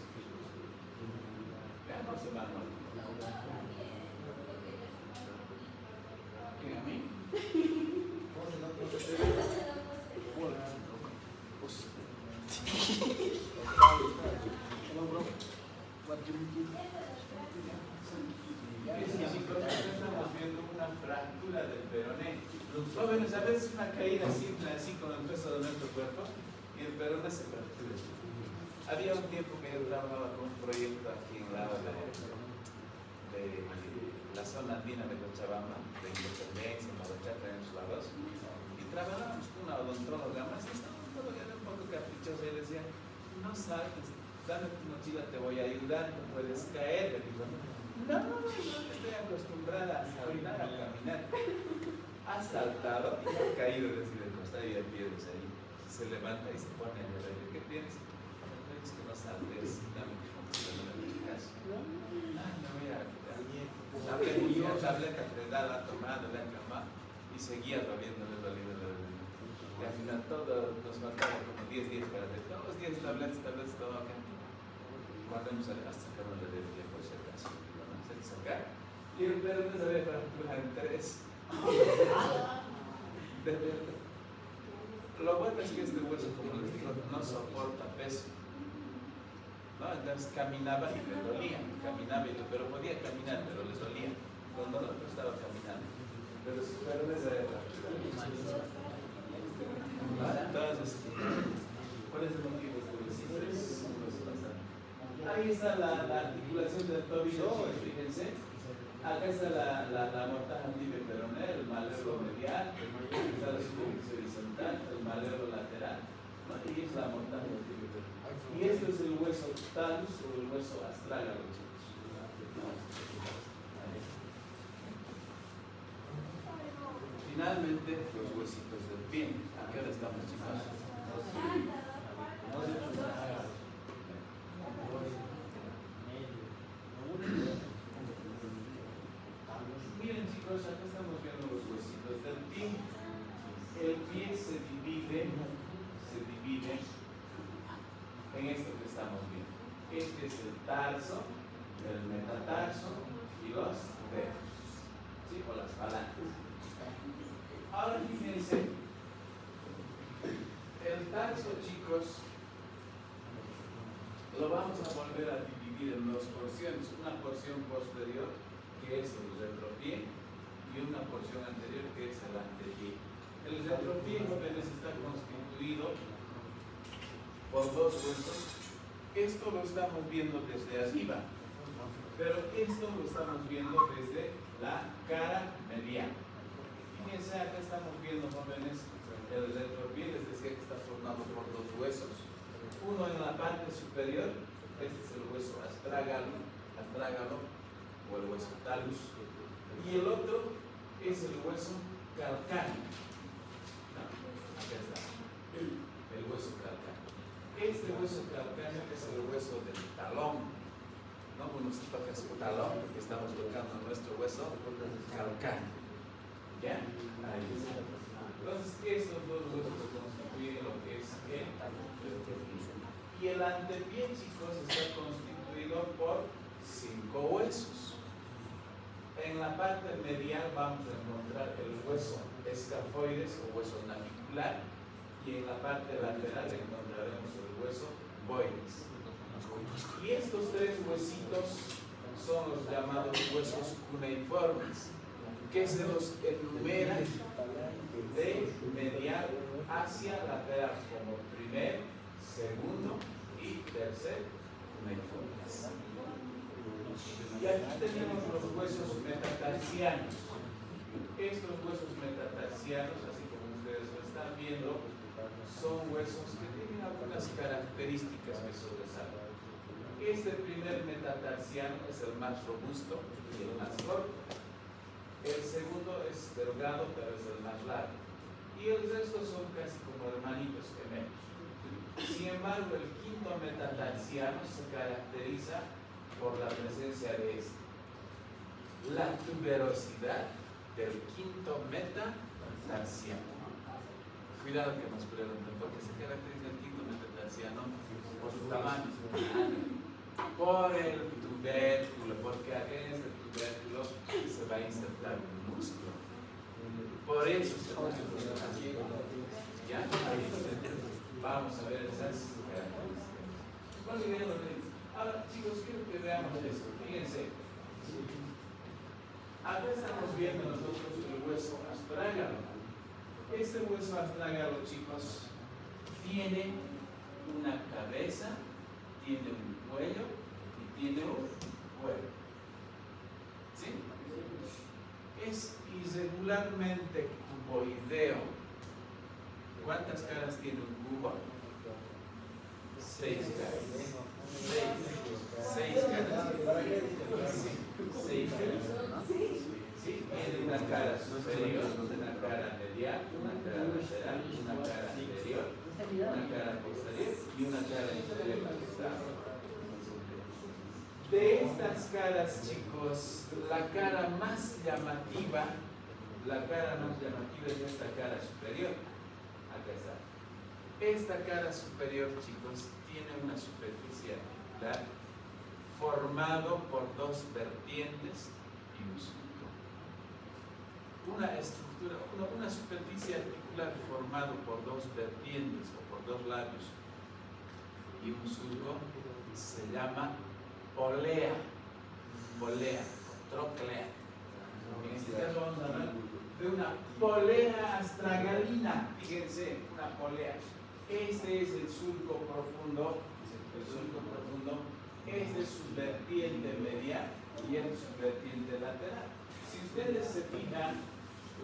Ya no se van a olvidar. ¿Quién a mí? Estamos viendo una fractura del peroné. Los jóvenes a veces una caída simple así con el peso de nuestro cuerpo y el peroné se fractura. Había un tiempo que yo trabajaba con un proyecto aquí en el lado de la zona andina de Cochabamba, de Independencia, Marachaca, en los lados, y trabajábamos con una odontóloga, más esta odontóloga era un poco caprichosa y decía, no sabes, dame tu mochila, te voy a ayudar, no puedes caer. Le digo, no, estoy acostumbrada a saltar, a caminar. Ha saltado y ha caído desde el costado y hay piedras ahí. Se levanta y se pone a llorar. ¿Qué tienes? Es que no saltes, dame tu mochila, no me caso. No voy a tableta que le da la tomada, la cama y seguía doliéndole. Y al final todo nos faltaba como 10 días para hacer todos los días tabletas, todo acá. Guardemos hasta sacarlo de día por si acaso. Vamos a sacar. Y el perro no sabía fracturar en 3. De verdad. Lo bueno es que este hueso, como les digo, no soporta peso. ¿No? Entonces caminaba y le dolía, pero podía caminar, pero les dolía. Con dolor no estaba caminando. Pero no sabía fracturar. Entonces, ¿cuál es el motivo de este? Ahí está la articulación del tobillo, fíjense. Acá está la mortaja tibia peroné, el maleolo medial, está la superficie horizontal, el maleolo lateral, ¿no? Y es la mortaja tibia peroné. Y esto es el hueso talus o el hueso astrágalo, chicos. Finalmente, los huesitos del pie. Acá estamos, chicos. Miren, chicos, acá estamos viendo los huesitos del pie. El pie se divide en esto que estamos viendo. Este es el tarso, el metatarso y los dedos, ¿sí? O las falanges. Ahora fíjense, el tarso, chicos, lo vamos a volver a dividir en dos porciones. Una porción posterior, que es el retropié, y una porción anterior, que es el antepié. El retropié, jóvenes, está constituido por dos huesos. Esto lo estamos viendo desde arriba, pero esto lo estamos viendo desde la cara mediana. Fíjense, acá estamos viendo, jóvenes, el retropié, les decía que está formado por dos huesos. Uno en la parte superior, este es el hueso astrágalo o el hueso talus, y el otro es el hueso calcáneo. Acá está, el hueso calcáneo. Este hueso calcáneo es el hueso del talón. No, uno se toca su talón porque estamos tocando nuestro hueso calcáneo. ¿Ya? Ahí está. Entonces, estos dos huesos constituyen lo que es el antepié. Y el antepié, chicos, está constituido por 5 huesos. En la parte medial vamos a encontrar el hueso escafoides o hueso navicular, y en la parte lateral encontraremos el hueso boides. Y estos 3 huesitos son los llamados huesos cuneiformes, que se los enumera de medial hacia lateral como primer, segundo y tercer cuneiformes. Y aquí tenemos los huesos metatarsianos. Estos huesos metatarsianos, así como ustedes lo están viendo, son huesos que tienen algunas características que sobresalen. Este primer metatarsiano es el más robusto y el más corto. El segundo es delgado, pero es el más largo. Y el resto son casi como hermanitos gemelos. Sin embargo, el quinto metatarsiano se caracteriza por la presencia de este. La tuberosidad del quinto metatarsiano. Cuidado que nos pregunten, ¿por qué se caracteriza el quinto metatarsiano? Por su tamaño. Por el tubérculo, porque acá en este tubérculo se va a insertar un músculo. Por eso se llama así. ¿Ya? Vamos a ver esas características. Ahora, chicos, quiero que veamos esto. Fíjense. Acá estamos viendo nosotros el hueso astrágalo. Este hueso astrágalo, chicos, tiene una cabeza, tiene un cuello y tiene un cuerpo. ¿Sí? Es irregularmente cuboideo. ¿Cuántas caras tiene un cubo? 6 caras. 6 caras. 6 caras. Sí, tiene una cara superior, una cara medial, una cara lateral, una cara anterior, una cara posterior y una cara inferior. De estas caras, chicos, la cara más llamativa es esta cara superior. Acá está. Esta cara superior, chicos, tiene una superficie articular formado por 2 vertientes y un surco. Una superficie articular formado por 2 vertientes o por 2 labios y un surco se llama polea, troclea. En este caso vamos a hablar de una polea astragalina. Fíjense, una polea. Este es el surco profundo, este es su vertiente medial y este es su vertiente lateral. Si ustedes se fijan,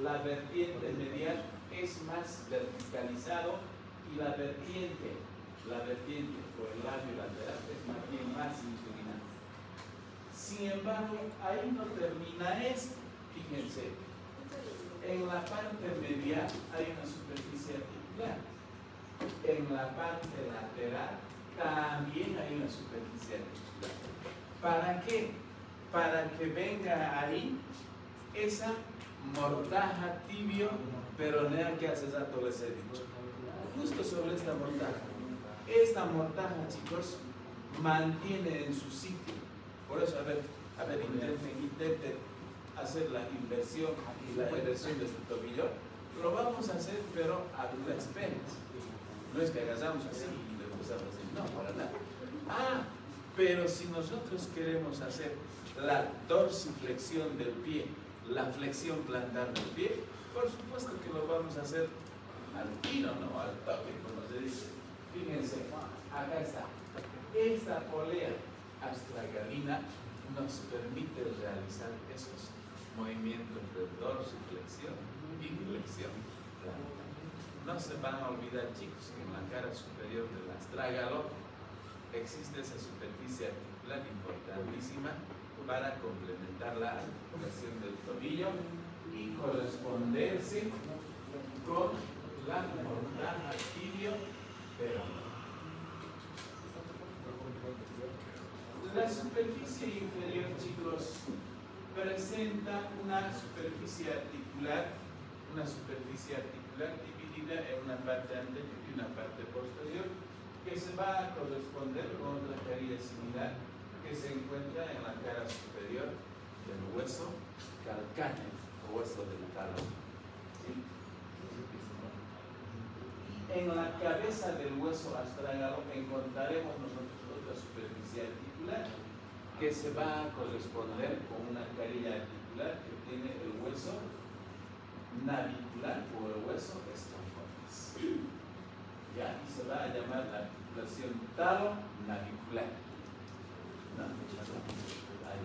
la vertiente medial es más verticalizado y la vertiente por el labio lateral es más bien más inclinada. Sin embargo, ahí no termina esto. Fíjense, en la parte medial hay una superficie articular. En la parte lateral también hay una superficie articular. ¿Para qué? Para que venga ahí esa mortaja tibio-peronea que hace rato les he dicho. Justo sobre esta mortaja. Esta mortaja, chicos, mantiene en su sitio. Por eso, a ver, intenten hacer la inversión y la erección de este tobillo. Lo vamos a hacer, pero a duras penas. No es que hagamos así y después así. No, para nada. Pero si nosotros queremos hacer la dorsiflexión del pie, la flexión plantar del pie, por supuesto que lo vamos a hacer al tiro, no al toque, como se dice. Fíjense, acá está. Esta polea astragalina nos permite realizar esos movimientos de dorsiflexión y flexión plantar. No se van a olvidar, chicos, que en la cara superior del astrágalo existe esa superficie articular importantísima para complementar la articulación del tobillo y corresponderse con la mortaja tibio-peronea. La superficie inferior, chicos, presenta una superficie articular una superficie articular dividida en una parte anterior y una parte posterior que se va a corresponder con otra carilla similar que se encuentra en la cara superior del hueso calcáneo o hueso del talón. ¿Sí? En la cabeza del hueso astrágalo encontraremos nosotros otra superficie articular que se va a corresponder con una carilla articular que tiene el hueso navicular o el hueso estrofones. Ya, y se va a llamar la articulación talo-navicular. ¿No? Ahí.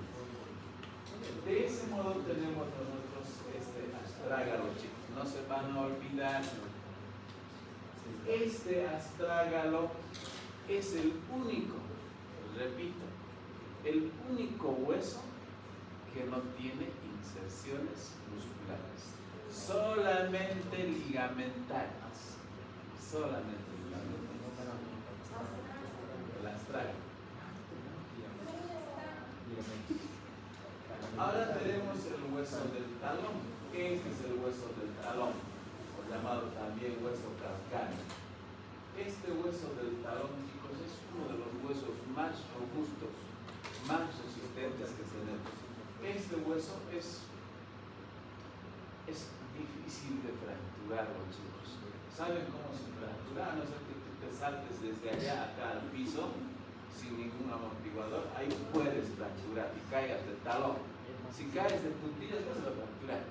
De ese modo tenemos nosotros este astrágalo, chicos. No se van a olvidar. Este astrágalo es el único, repito, el único hueso que no tiene inserciones musculares, solamente ligamentarias, solamente ligamentarias. El astrágalo. Ahora tenemos el hueso del talón. Este es el hueso del talón, o llamado también hueso calcáneo. Este hueso del talón, chicos, es uno de los huesos más robustos, más resistentes que tenemos. Este hueso es difícil de fracturarlo, chicos. ¿Saben cómo se fractura? A no ser que tú te saltes desde allá acá al piso sin ningún amortiguador, ahí puedes fracturar y caigas de talón. Si caes de puntillas no se va a fracturar,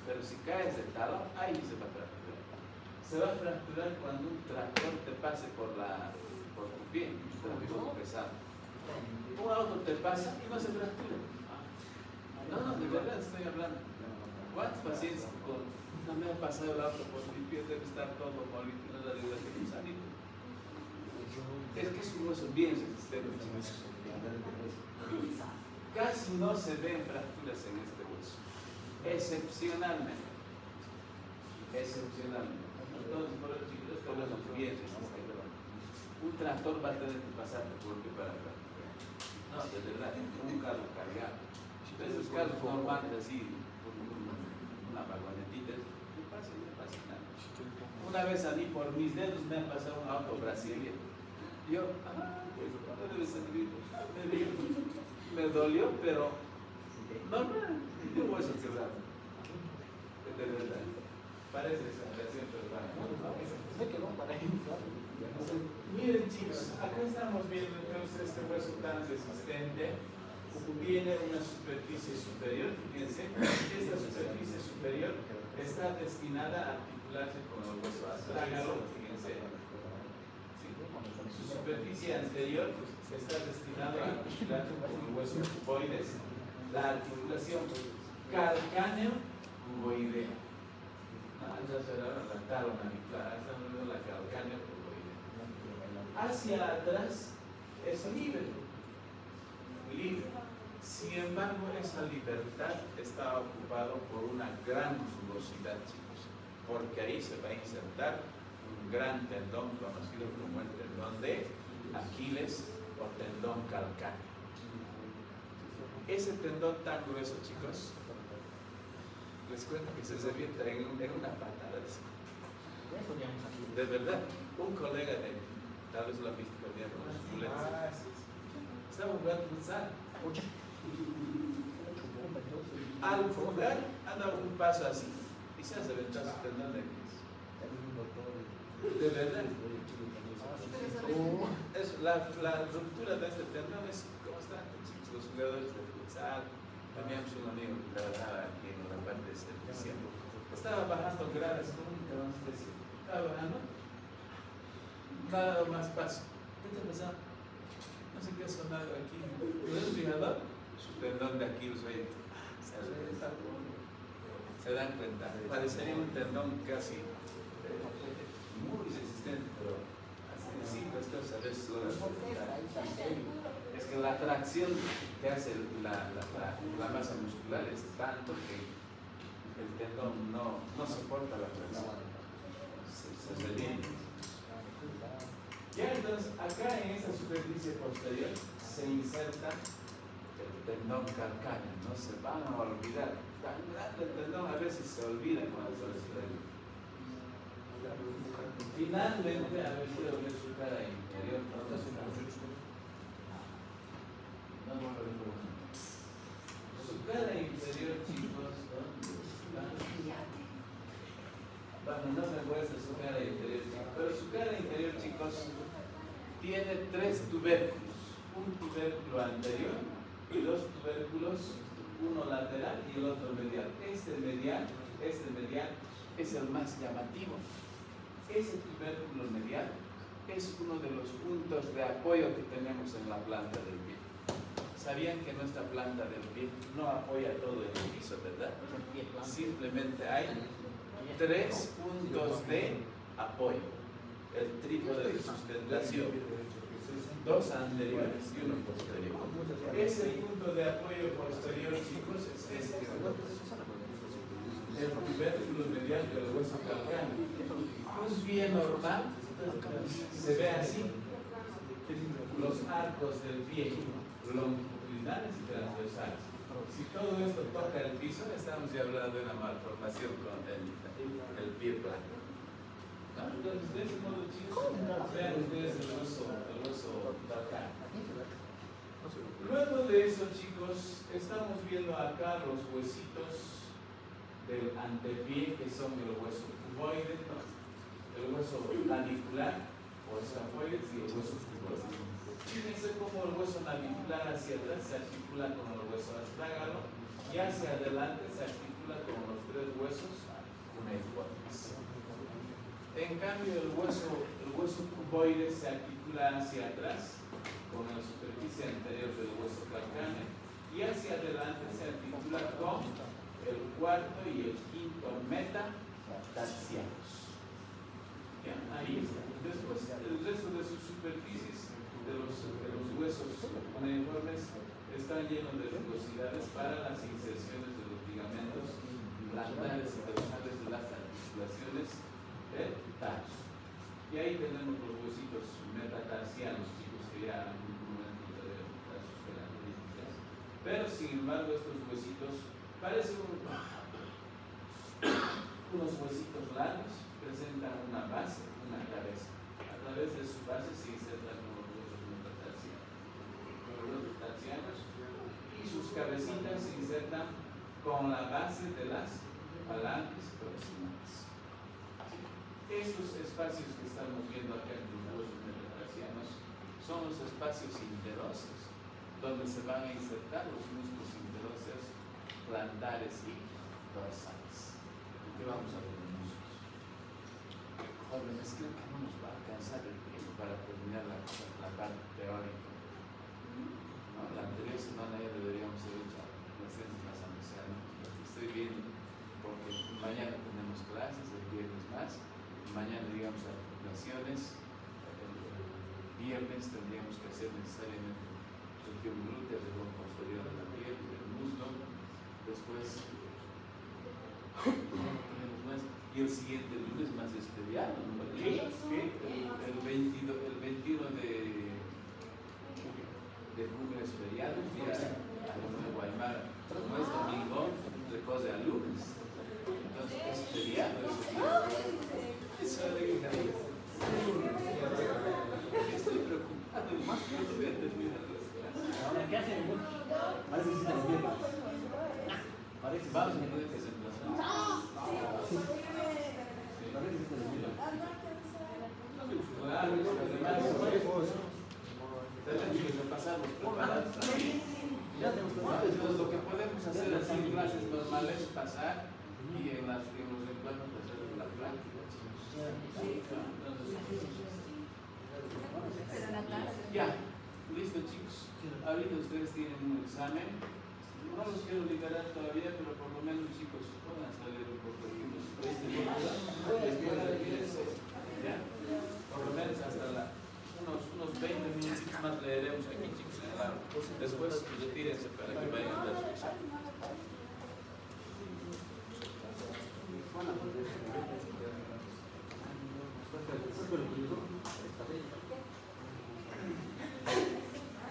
pero si caes de talón, ahí se va a fracturar. Se va a fracturar cuando un tractor te pase por tu pie, un tractor pesado. Un auto te pasa y no se fractura. No, de verdad estoy hablando. ¿Cuántas paciencia? No me ha pasado el auto por mi pie, debe estar todo molido, no la deuda que un sanito. Es que es un hueso bien resistente. Casi no se ven fracturas en este hueso. Excepcionalmente. Entonces, por eso, chicos, este hueso es bien resistente. Un tractor va a tener que pasar por qué para fracturar. No, de verdad, un carro cargado. Esos carros normales así, una vagonetita, no pasa nada. Una vez a mí por mis dedos me han pasado un auto brasileño. Yo, no debe servir. Me dolió, pero normal, un hueso quebrado. De verdad. Parece exageración, pero miren, chicos, acá estamos viendo entonces este hueso tan resistente. Viene una superficie superior, fíjense, esta superficie superior está destinada a articularse con el hueso astrágalo, fíjense. Su superficie anterior está destinada a articularse con el hueso cuboides. La articulación calcáneo-cuboidea. Ya será la talo-navicular, estamos viendo la calcáneo-cuboidea. Hacia atrás es libre. Sin embargo, esa libertad está ocupado por una gran rugosidad, chicos, porque ahí se va a insertar un gran tendón conocido como el tendón de Aquiles o tendón calcáneo. Ese tendón tan grueso, chicos, les cuento que se revienta en una patada. De verdad, un colega de tal vez lo ha visto con los muletes. Estaba jugando futsal. Al jugar, anda un paso así y se hace reventado su tendón de Aquiles. De verdad. La ruptura de este tendón es constante, chicos. Los jugadores de futsal, teníamos un amigo que trabajaba aquí en la parte de servicio. Estaba bajando gradas con un cabrón especial. Estaba bajando, nada más paso. ¿Qué te ha pasado? No sé qué ha sonado aquí. ¿No es fijador? Su tendón de Aquiles, oye, se dan cuenta. Parecería un tendón casi muy resistente, pero así estas a veces lo es que la atracción que hace la masa muscular es tanto que el tendón no soporta la presión. Se revienta. Ya entonces, acá en esta superficie posterior se inserta el tendón calcáneo, no se van a olvidar. Tan grande el tendón, a veces se olvida cuando se estrella. Finalmente, a ver si doble su cara interior. ¿Dónde está? No, su cara interior, chicos, ¿dónde está? Bueno, no me muestra su cara interior, chicos, pero su cara interior, chicos, tiene 3 tubérculos. Un tubérculo anterior y 2 tubérculos, uno lateral y el otro medial. Este medial es el más llamativo. Ese tubérculo medial es uno de los puntos de apoyo que tenemos en la planta del pie. ¿Sabían que nuestra planta del pie no apoya todo el piso, verdad? Simplemente hay 3 puntos de apoyo. El trípode de sustentación. 2 anteriores y 1 posterior. Ese punto de apoyo posterior, chicos, es este. El tubérculo medial del hueso calcáneo. Un pie normal se ve así. Los arcos del pie, longitudinales y transversales. Si todo esto toca el piso, estamos ya hablando de una malformación congénita, el pie plano. ¿No? Entonces, de ese modo, chicos, vean ustedes el hueso calcáneo. Luego de eso, chicos, estamos viendo acá los huesitos del antepié, que son el hueso cuboide, ¿no? El hueso navicular o escafoides y el hueso cuboide. Fíjense cómo el hueso navicular hacia atrás se articula con el hueso astrágalo y hacia adelante se articula con los 3 huesos cuneiformes. En cambio, el hueso cuboide se articula hacia atrás con la superficie anterior del hueso calcáneo y hacia adelante se articula con el 4º y el 5º metatarsianos. ¿Ya? Ahí está. Después, el resto de sus superficies de los huesos cuneiformes están llenos de rugosidades para las inserciones de los ligamentos plantares y dorsales de las articulaciones del tarso. Y ahí tenemos los huesitos metatarsianos, chicos, que ya en algún momento deben dar sus características. Pero sin embargo, estos huesitos parecen unos huesitos largos, presentan una base, una cabeza. A través de su base se insertan los huesos metatarsianos y sus cabecitas se insertan con la base de las falanges proximales. Estos espacios que estamos viendo acá en los huesos metatarsianos son los espacios interóseos, donde se van a insertar los músculos interóseos plantares y dorsales. ¿Qué vamos a ver los músculos? Jóvenes, creo que no nos va a alcanzar el tiempo para terminar la parte teórica. ¿No? La anterior semana ya deberíamos haber hecho las ciencias ambiciones. Estoy viendo, porque mañana tenemos clases, el viernes más. Mañana, digamos, articulaciones. El viernes tendríamos que hacer necesariamente región glútea, región posterior de la piel, del muslo. Después tenemos más. Y el siguiente lunes más feriado, ¿no? El 21 de junio es feriado, día de Guaymara. No es domingo, recoge a lunes. Entonces es feriado ese día. Eso alegría. Estoy preocupado y más que voy a terminar las clases. Ahora, ¿qué hacen? Parece que se les lleva. Parece que Vamos a poder desplazar. Parece que se les lleva. Claro, además, tenemos que repasar los preparados también. Entonces, lo que podemos hacer así en clases normales es pasar y en los reclamos hacer la práctica. Ya, listo, chicos. Ahorita ustedes tienen un examen. No los quiero liberar todavía, pero por lo menos, chicos, pónganse a leer un poco aquí los ¿ya? Por lo menos hasta unos 20 minutos más leeremos aquí, chicos. Después retírense para que